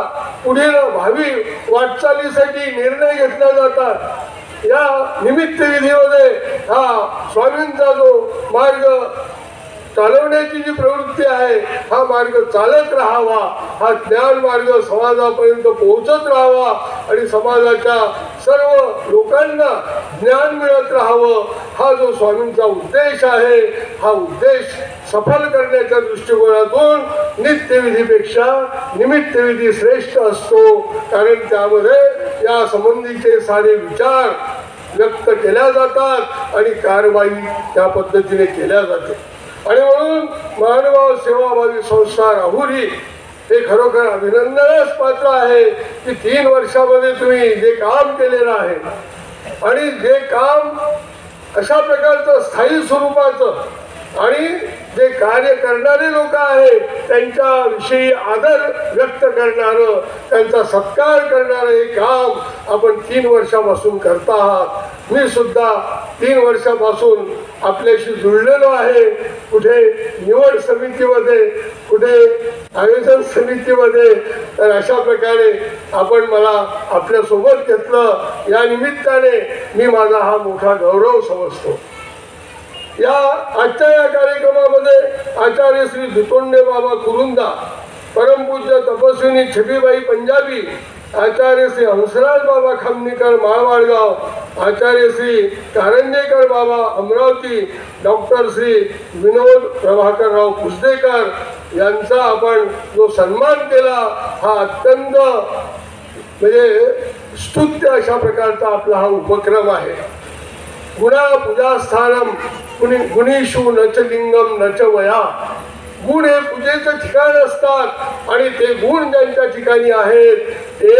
पुढील भावी वाटचालीसाठी निर्णय घेतले जातात. या निमित्त विधीमध्ये हा स्वामींचा जो मार्ग चालवण्याची जी प्रवृत्ती आहे हा मार्ग चालत राहावा, हा ज्ञान मार्ग समाजापर्यंत पोहोचत राहावा आणि समाजाच्या सर्व लोकांना ज्ञान मिळत राहावं, हा जो स्वामींचा उद्देश आहे हा उद्देश सफल करण्याच्या दृष्टिकोनातून नित्यविधीपेक्षा निमित्तविधी श्रेष्ठ असतो. कारण त्यामध्ये या संबंधीचे सारे विचार व्यक्त केल्या जातात आणि कारवाई त्या पद्धतीने केल्या जाते. आणि म्हणून मानव सेवाभावी संस्था राहुरी हे खरोखर अभिनंदनास पात्र आहे की 3 वर्षामध्ये तुम्ही जे काम केलेलं आहे आणि जे काम अशा प्रकारचं स्थायी स्वरूपाचं आणि जे कार्य करणारे लोक आहेत त्यांच्याविषयी आदर व्यक्त करणारं, त्यांचा सत्कार करणारं हे काम आपण 3 वर्षापासून करता आहात. मी सुद्धा 3 वर्षापासून आपल्याशी जुळलेलो आहे. कुठे निवड समितीमध्ये, कुठे आयोजन समितीमध्ये. तर अशा प्रकारे आपण मला आपल्यासोबत घेतलं. या निमित्ताने मी माझा हा मोठा गौरव समजतो. या आजच्या या कार्यक्रमामध्ये आचार्य श्री धुतोंडे बाबा कुरुंदा, परमपूज्य तपस्विनी छबीबाई पंजाबी, आचार्य श्री हंसराज बाबा खामनीकर माळवाडगाव, आचार्य श्री कारंजेकर बाबा अमरावती, डॉक्टर श्री विनोद प्रभाकरराव पुसदेकर यांचा आपण जो सन्मान केला हा अत्यंत म्हणजे स्तुत्य अशा प्रकारचा आपला हा उपक्रम आहे. गुणा पूजास्थानम गुणीषु नच लिंगम नच वया. गुण हे पूजेचं ठिकाण असतात आणि ते गुण ज्यांच्या ठिकाणी आहेत ते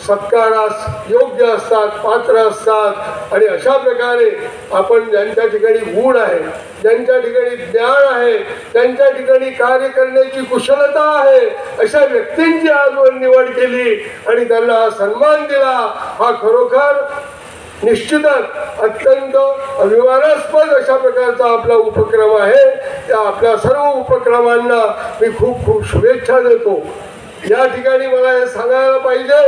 सत्कारास योग्य असतात, पात्र असतात. आणि अशा प्रकारे आपण ज्यांच्या ठिकाणी गुण आहे, ज्यांच्या ठिकाणी ज्ञान आहे, ज्यांच्या ठिकाणी कार्य करण्याची कुशलता आहे अशा व्यक्तींची आजवर निवड केली आणि त्यांना हा सन्मान दिला. हा खरोखर निश्चितच अत्यंत अभिमानास्पद अशा प्रकारचा आपला उपक्रम आहे. त्या आपल्या सर्व उपक्रमांना मी खूप खूप शुभेच्छा देतो. या ठिकाणी मला हे सांगायला पाहिजे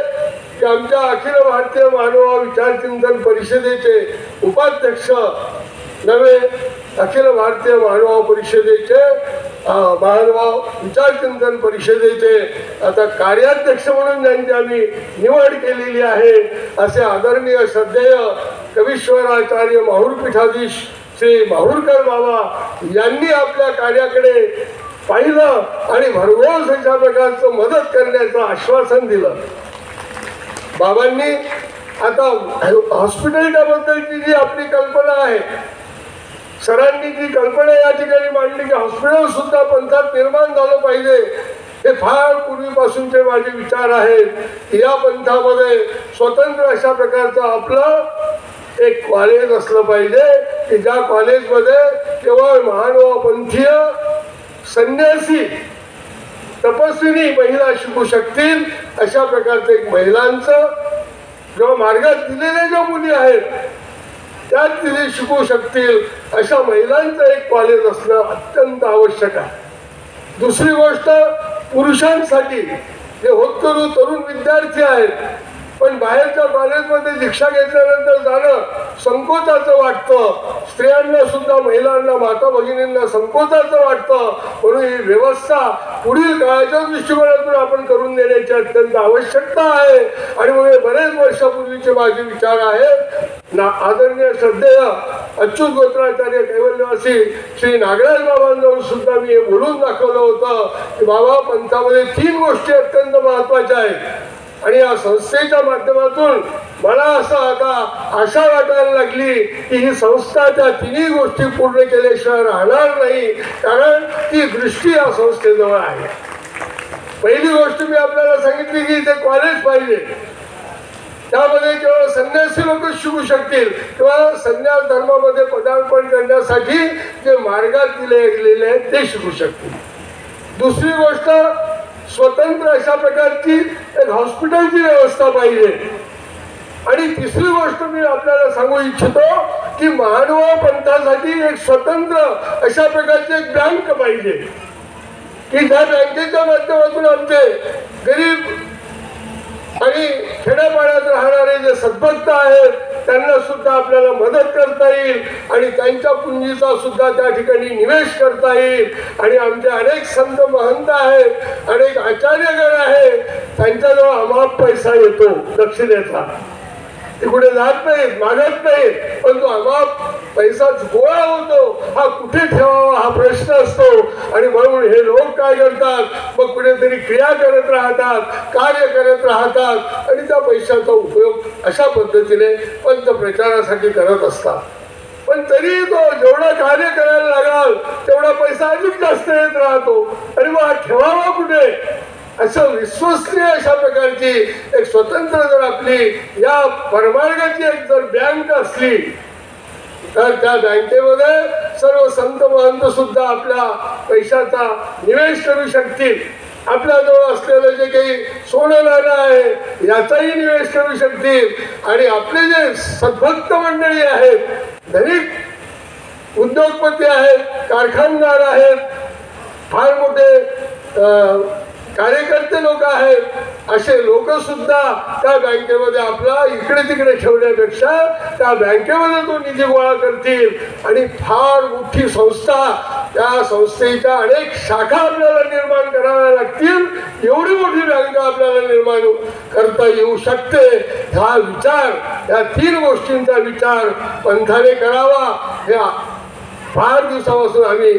की आमच्या अखिल भारतीय मानव विचारचिंतन परिषदेचे उपाध्यक्ष नव्हे, अखिल भारतीय मानव परिषदेचे मानव विचारचिंतन परिषदेचे आता कार्याध्यक्ष म्हणून ज्यांची आम्ही निवड केलेली आहे असे आदरणीय श्रद्धेय कवीश्वराचार्य माहूर पीठाधीश श्री माहूरकर बाबा यांनी आपल्या कार्याकडे पाहिलं आणि भरघोस अशा प्रकारचं मदत करण्याचं आश्वासन दिलं. बाबांनी आता हॉस्पिटलच्या बद्दलची जी आपली कल्पना आहे, सरांनी जी कल्पना या ठिकाणी मांडली की हॉस्पिटल सुद्धा पंथात निर्माण झालं पाहिजे, हे फार पूर्वीपासूनचे माझे विचार आहेत. या पंथामध्ये स्वतंत्र अशा प्रकारचं आपलं एक कॉलेज असलं पाहिजे की ज्या कॉलेजमध्ये केवळ महानुभाव पंथीय संन्यासी तपस्विनी महिला शिकू शकतील. अशा प्रकारचं एक महिलांचं जेव्हा मार्गात दिलेल्या ज्या मुली आहेत त्यात तिथे शिकू शकतील अशा महिलांचं एक कॉलेज असणं अत्यंत आवश्यक आहे. दुसरी गोष्ट, पुरुषांसाठी जे होतकरू तरुण विद्यार्थी आहेत पण बाहेरच्या कॉलेजमध्ये दीक्षा घेतल्यानंतर जाणं संकोचाचं वाटतं, स्त्रियांना सुद्धा, महिलांना, माता भगिनींना संकोचाचं वाटतं. म्हणून ही व्यवस्था पुढील काळाच्या दृष्टिकोनातून आपण करून देण्याची अत्यंत आवश्यकता आहे. आणि म्हणून बरेच वर्षापूर्वीचे माझे विचार आहेत. आदरणीय श्रद्धेय अच्युत गोत्राचार्य कैवल्यवासी श्री नागराज बाबांजवळ सुद्धा मी हे बोलून दाखवलं होतं की बाबा पंथामध्ये 3 गोष्टी अत्यंत महत्वाच्या आहेत. आणि या संस्थेच्या माध्यमातून मला असं आता आशा वाटायला लागली की ही संस्था त्या 3 गोष्टी पूर्ण केल्याशिवाय राहणार नाही, कारण ती दृष्टी या संस्थेजवळ आहे. पहिली गोष्ट मी आपल्याला सांगितली की इथे कॉलेज पाहिजे, त्यामध्ये केवळ संन्यासी लोक शिकू शकतील किंवा संन्यास धर्मामध्ये पदार्पण करण्यासाठी जे मार्गात दिले गेलेले आहेत ते शिकू शकतील. दुसरी गोष्ट, स्वतंत्र अशा प्रकारची एक हॉस्पिटलची व्यवस्था पाहिजे. आणि तिसरी गोष्ट मी आपल्याला सांगू इच्छितो की की महानुभाव पंथासाठी एक स्वतंत्र अशा प्रकारची एक बँक पाहिजे की ज्या बँकेच्या माध्यमातून आमचे गरीब आणि खेड्यापाड्यात राहणारे जे सद्भक्त आहेत त्यांना सुद्धा आपल्याला मदत करता येईल आणि त्यांच्या पुंजीचा सुद्धा त्या ठिकाणी निवेश करता येईल. आणि आमचे अनेक संत महंत आहेत, अनेक आचार्यगण आहेत, त्यांच्याजवळ अमाप पैसा येतो दक्षिणेचा, ते कुठे जात नाहीत, मागत नाहीत, पण तो अमाप पैसा गोळा होतो. हा कुठे ठेवावा हा प्रश्न असतो. आणि म्हणून हे लोक काय करतात, मग कुठेतरी क्रिया करत राहतात, कार्य करत राहतात आणि त्या पैशाचा उपयोग अशा पद्धतीने पंथप्रचारासाठी करत असतात. पण तरी तो जेवढा कार्य करायला लागाल तेवढा पैसा अधिक जास्त येत राहतो. आणि मग हा ठेवावा कुठे, असं विश्वसनीय अशा प्रकारची एक स्वतंत्र जर आपली या परमार्गाची एक जर बँक असली तर त्या बँकेमध्ये सर्व संत महंत सुद्धा आपल्या पैशाचा निवेश करू शकतील. आपल्याजवळ असलेलं जे काही सोनं नाणं आहे याचाही निवेश करू शकतील. आणि आपले जे सद्भक्त मंडळी आहेत, धनिक उद्योगपती आहेत, कारखानदार आहेत, फार मोठे कार्यकर्ते लोक आहेत, असे लोक सुद्धा त्या बँकेमध्ये आपला इकडे तिकडे ठेवण्यापेक्षा त्या बँकेमध्ये तो निधी गोळा करतील. आणि फार मोठी संस्था, त्या संस्थेच्या अनेक शाखा आपल्याला निर्माण कराव्या लागतील. एवढी मोठी बँक आपल्याला निर्माण करता येऊ शकते. हा विचार, या 3 गोष्टींचा विचार पंथाने करावा. हे फार दिवसापासून आम्ही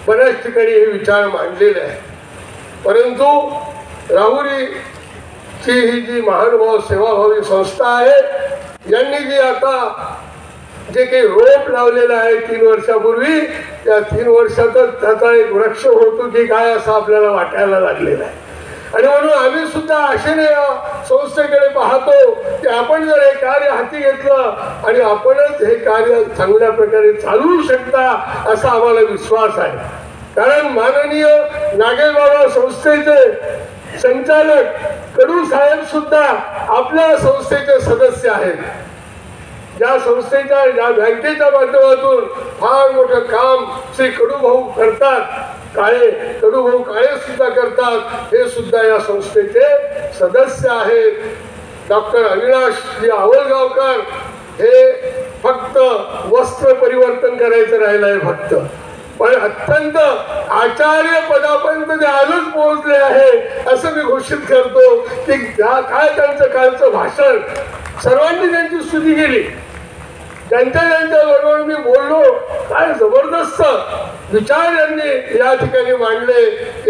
बऱ्याच ठिकाणी हे विचार मांडलेले आहे. परंतु राहुरीची ही जी महानुभाव सेवाभावी संस्था आहे, यांनी जी आता जे काही रोप लावलेलं आहे 3 वर्षापूर्वी, त्या 3 वर्षातच त्याचा एक वृक्ष होतो की काय असं आपल्याला वाटायला लागलेलं आहे. आणि म्हणून आम्ही सुद्धा आशेने या संस्थेकडे पाहतो की आपण जर हे कार्य हाती घेतलं आणि आपणच हे कार्य चांगल्या प्रकारे चालवू शकता असा आम्हाला विश्वास आहे. कारण माननीय नागेशबाबा संस्थेचे संचालक कडू साहेब सुद्धा आपल्या संस्थेचे सदस्य आहेत. ज्या संस्थेच्या, ज्या बँकेच्या माध्यमातून फार मोठं काम श्री कडूभाऊ करतात, कडूभाऊ काळे सुद्धा करतात, हे सुद्धा या संस्थेचे सदस्य आहेत. डॉक्टर अविनाशजी आवलगावकर हे फक्त वस्त्र परिवर्तन करायचं राहिलं आहे फक्त, पण अत्यंत आचार्य पदापर्यंत ते आजच पोहोचले आहे असं मी घोषित करतो. की काय त्यांचं कालचं भाषण, सर्वांनी त्यांची स्तुती केली, त्यांच्या बरोबर मी बोललो, काय जबरदस्त विचार यांनी या ठिकाणी मांडले.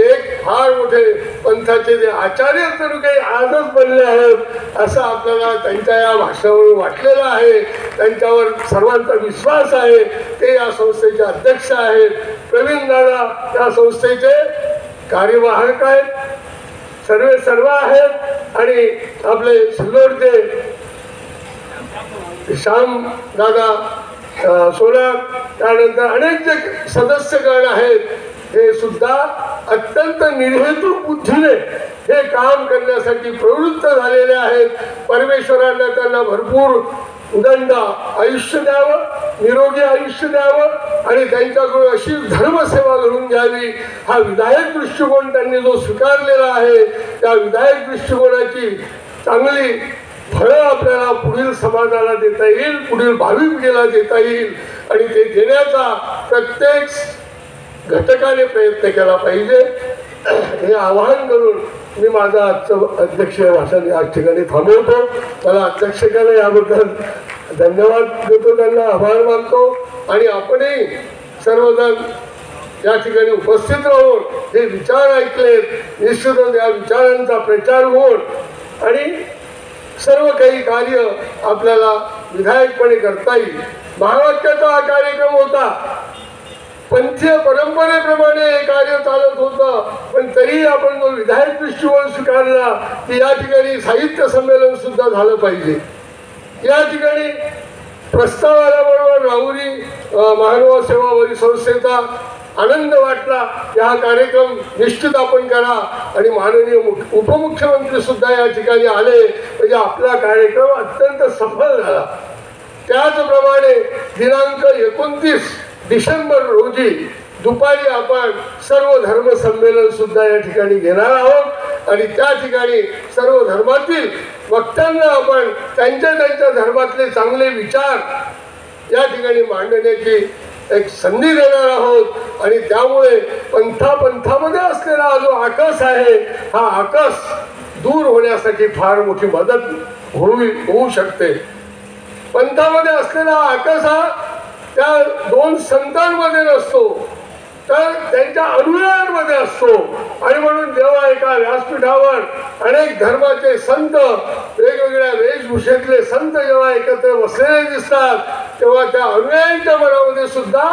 एक फार मोठे पंथाचे जे आचार्य तर काही आजच बनले आहेत असं आपल्याला त्यांच्या या भाषणावरून वाटलेलं आहे. त्यांच्यावर सर्वांचा विश्वास आहे. ते या संस्थेचे अध्यक्ष आहेत. प्रवीण दादा या संस्थेचे कार्यवाहक आहेत, सर्व आहेत. आणि आपले सिल्लोडचे श्याम दादा सोनार, त्यानंतर अनेक जे सदस्यगण आहेत हे सुद्धा अत्यंत निर्हेतुक बुद्धीने हे काम करण्यासाठी प्रवृत्त झालेले आहेत. परमेश्वराने त्यांना भरपूर उदंड आयुष्य द्यावं, निरोगी आयुष्य द्यावं आणि त्यांच्याकडून अशी धर्मसेवा घडून घ्यावी. हा विधायक दृष्टिकोन त्यांनी जो स्वीकारलेला आहे, त्या विधायक दृष्टिकोनाची चांगली फळं आपल्याला पुढील समाजाला देता येईल, पुढील भावी पिढीला देता येईल. आणि ते देण्याचा प्रत्येक घटकाने प्रयत्न केला पाहिजे हे आवाहन करून मी माझं आजचं अध्यक्षीय भाषण या ठिकाणी थांबवतो. मला अध्यक्ष केलं याबद्दल धन्यवाद देतो, त्यांना आभार मानतो. आणि आपणही सर्वजण या ठिकाणी उपस्थित राहून हे विचार ऐकलेत, निश्चितच या विचारांचा प्रचार होऊन आणि सर्व काही कार्य आपल्याला विधायकपणे करता येईल. महावाक्याचा हा कार्यक्रम होता, पंथीय परंपरेप्रमाणे हे कार्य चालत होतं, पण तरीही आपण जो विधायक दृष्टिकोन स्वीकारला की या ठिकाणी साहित्य संमेलन सुद्धा झालं पाहिजे. या ठिकाणी प्रस्ताव आल्याबरोबर राहुरी महानुभाव सेवाभावी संस्थेचा आनंद वाटला की हा कार्यक्रम निश्चित आपण करा. आणि माननीय उपमुख्यमंत्री सुद्धा या ठिकाणी आले, म्हणजे आपला कार्यक्रम अत्यंत सफल झाला. त्याचप्रमाणे दिनांक 29 डिसेंबर रोजी दुपारी आपण सर्व धर्म संमेलन सुद्धा या ठिकाणी घेणार आहोत आणि त्या ठिकाणी सर्व धर्मातील वक्त्यांना आपण त्यांच्या त्यांच्या धर्मातले चांगले विचार या ठिकाणी मांडण्याची एक संधी देणार आहोत आणि त्यामुळे पंथामध्ये असलेला हा जो आकस आहे हा आकस दूर होण्यासाठी फार मोठी मदत होऊ शकते. पंथामध्ये असलेला आकस हा त्या दोन संतांमध्ये नसतो तर त्यांच्या अनुयायांमध्ये असतो आणि म्हणून जेव्हा एका व्यासपीठावर अनेक धर्माचे संत वेगवेगळ्या वेशभूषेतले संत जेव्हा एकत्र बसलेले दिसतात तेव्हा त्या अनुयायांच्या मनामध्ये सुद्धा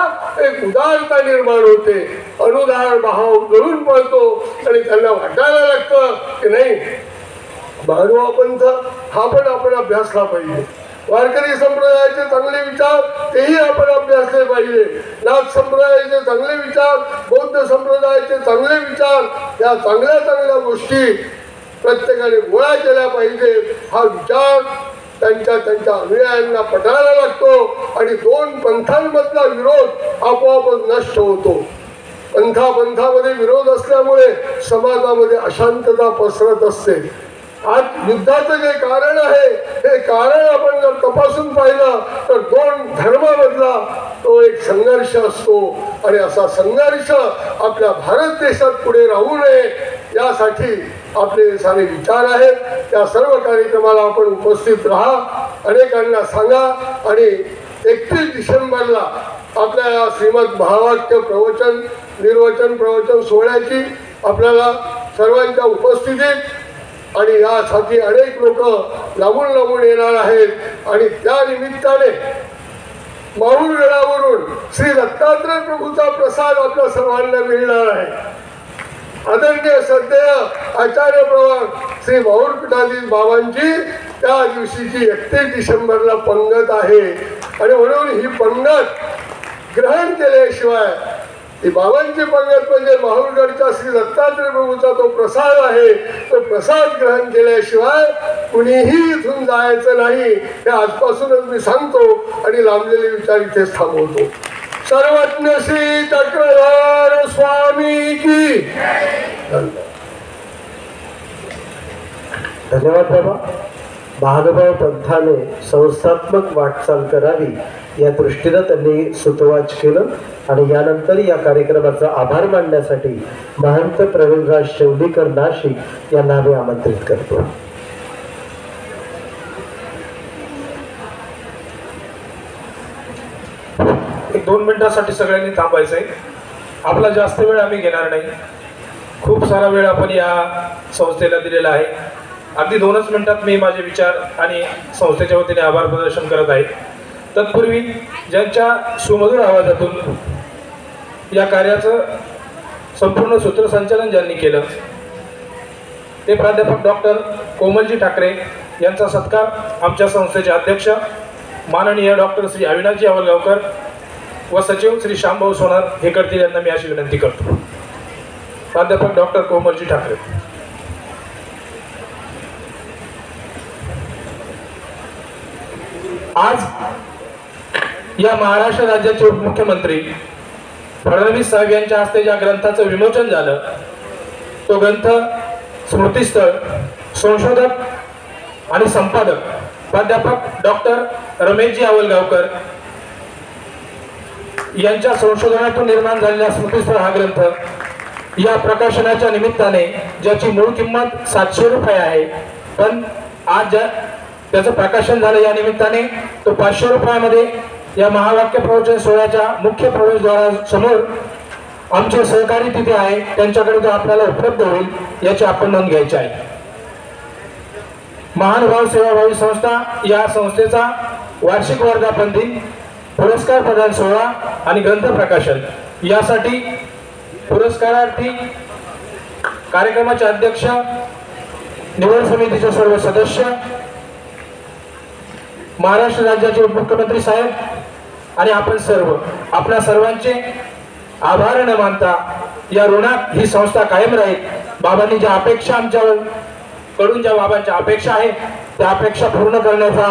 एक उदारता निर्माण होते, अनुदार भाव गळून पडतो आणि त्यांना वाटायला लागतं की नाही मानवा पंथ हा पण आपण अभ्यासला पाहिजे. वारकरी संप्रदायाचे चांगले विचार तेही आपण अभ्यासले पाहिजे. नाथ संप्रदायाचे चांगले विचार, बौद्ध संप्रदायाचे चांगले विचार, या चांगल्या चांगल्या गोष्टी प्रत्येकाने गोळा केल्या पाहिजे. हा विचार त्यांच्या अनुयायांना पटायला लागतो आणि दोन पंथांमधला विरोध आपोआपच नष्ट होतो. पंथामध्ये विरोध असल्यामुळे समाजामध्ये अशांतता पसरत असते. आज युद्धाचं जे कारण आहे हे कारण आपण जर तपासून पाहिलं तर दोन धर्मामधला तो एक संघर्ष असतो आणि असा संघर्ष आपल्या भारत देशात पुढे राहू नये यासाठी आपले सारे विचार आहेत. त्या सर्व कार्यक्रमाला आपण उपस्थित राहा, अनेकांना सांगा आणि 31 डिसेंबरला आपल्या या श्रीमद महावाक्य निर्वचन प्रवचन सोहळ्याची आपल्याला सर्वांच्या उपस्थितीत आणि यासाठी अनेक लोक लांबून येणार आहेत आणि त्या निमित्ताने माहुरगडावरून श्री दत्तात्रय प्रभूचा प्रसाद आपल्या सर्वांना मिळणार आहे. आदरणीय श्रद्धेय आचार्य प्रवर श्री माहुरपीठाधीश बाबांची त्या दिवशीची 31 डिसेंबरला पंगत आहे आणि म्हणून ही पंगत ग्रहण केल्याशिवाय ही बाबांची पंगत म्हणजे माहुरगडच्या श्री दत्तात्रय प्रभूचा तो प्रसाद आहे. तो प्रसाद ग्रहण केल्याशिवाय कुणीही इथून जायचं नाही हे आजपासूनच मी सांगतो आणि लांबलेले विचार इथेच थांबवतो. सर्वज्ञ श्री चक्रधर स्वामी की धन्यवाद बाबा. महानुभाव पंथाने संस्थात्मक वाटचाल करावी या दृष्टीनं त्यांनी सुतवाच केलं आणि यानंतर या कार्यक्रमाचा आभार मानण्यासाठी महंत प्रवीणराज शेवलीकर नाशिक यांना आम्ही आमंत्रित करतो. एक 2 मिनिटासाठी सगळ्यांनी थांबायचं आहे. आपला जास्त वेळ आम्ही घेणार नाही. खूप सारा वेळ आपण या संस्थेला दिलेला आहे. अगदी 2च मिनिटात मी माझे विचार आणि संस्थेच्या वतीने आभार प्रदर्शन करत आहे. तत्पूर्वी ज्यांच्या सुमधुर आवाजातून या कार्याचं संपूर्ण सूत्रसंचालन ज्यांनी केलं ते प्राध्यापक डॉक्टर कोमलजी ठाकरे यांचा सत्कार आमच्या संस्थेचे अध्यक्ष माननीय डॉक्टर श्री अविनाशजी आवलगावकर व सचिव श्री श्यामभाऊ सोनार हे करतील यांना मी अशी विनंती करतो. प्राध्यापक डॉक्टर कोमलजी ठाकरे. आज या महाराष्ट्र राज्याचे उपमुख्यमंत्री फडणवीस साहेब यांच्या हस्ते ज्या ग्रंथाचं विमोचन झालं तो ग्रंथ स्मृतिस्थळ संशोधक आणि संपादक प्राध्यापक डॉक्टर रमेशजी आवलगावकर यांच्या संशोधनातून निर्माण झालेला स्मृतिस्थळ हा ग्रंथ या प्रकाशनाच्या निमित्ताने ज्याची मूळ किंमत 700 रुपये आहे पण आज त्याचं प्रकाशन झालं या निमित्ताने तो 500 रुपयामध्ये या महावाक्य प्रवचन सोहळ्याच्या मुख्य प्रवेशद्वारासमोर आमचे सहकारी तिथे आहे त्यांच्याकडे तो आपल्याला उपलब्ध होईल याची आपण नोंद घ्यायची आहे. महानुभाव सेवाभावी संस्था या संस्थेचा वार्षिक वर्धापन दिन, पुरस्कार प्रदान सोहळा आणि ग्रंथ प्रकाशन यासाठी पुरस्कारार्थी कार्यक्रमाचे अध्यक्ष, निवड समितीचे सर्व सदस्य, महाराष्ट्र राज्याचे उपमुख्यमंत्री साहेब आणि आपण सर्व आपल्या सर्वांचे आभार न मानता या ऋणात ही संस्था कायम राहील. बाबांनी ज्या अपेक्षा आमच्यावर कडून ज्या बाबांच्या अपेक्षा आहेत त्या अपेक्षा पूर्ण करण्याचा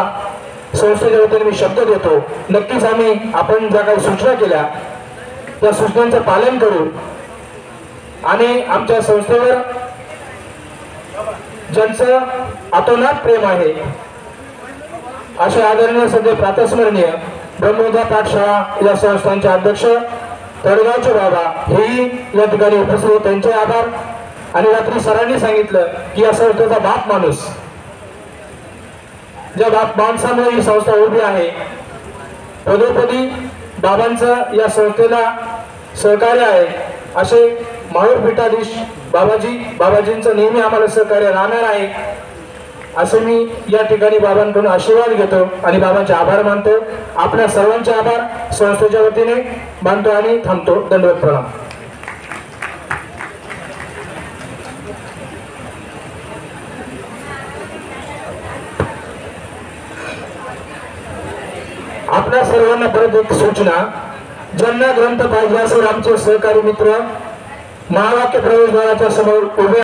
संस्थेच्या वतीने मी शब्द देतो, नक्कीच आम्ही आपण ज्या काही सूचना केल्या त्या सूचनांचं पालन करू आणि आमच्या संस्थेवर ज्यांचं अतोनात प्रेम आहे असे आदरणीय सध्या प्रातस्मरणीय ब्रह्मोदय पाठशाळा या संस्थांचे अध्यक्ष तळगावचे बाबा हेही या ठिकाणी उपस्थित होते, त्यांचे आभार. आणि रात्री सरांनी सांगितलं की या संस्थेचा बाप माणूस, ज्या बाप माणसामुळे ही संस्था उभी आहे, पदोपदी बाबांचं या संस्थेला सहकार्य आहे असे माहूर पीठाधीश बाबाजींचं नेहमी आम्हाला सहकार्य राहणार आहे असे मी या ठिकाणी बाबांकडून आशीर्वाद घेतो आणि बाबांचे आभार मानतो. आपल्या सर्वांचे आभार संस्थेच्या वतीने मानतो आणि थांबतो. दंडवत प्रणाम. आपल्या सर्वांना परत एक सूचना, ज्यांना ग्रंथ पाहिजे असेल आमचे सहकारी मित्र महावाक्य प्रवेशद्वाराच्या समोर उभे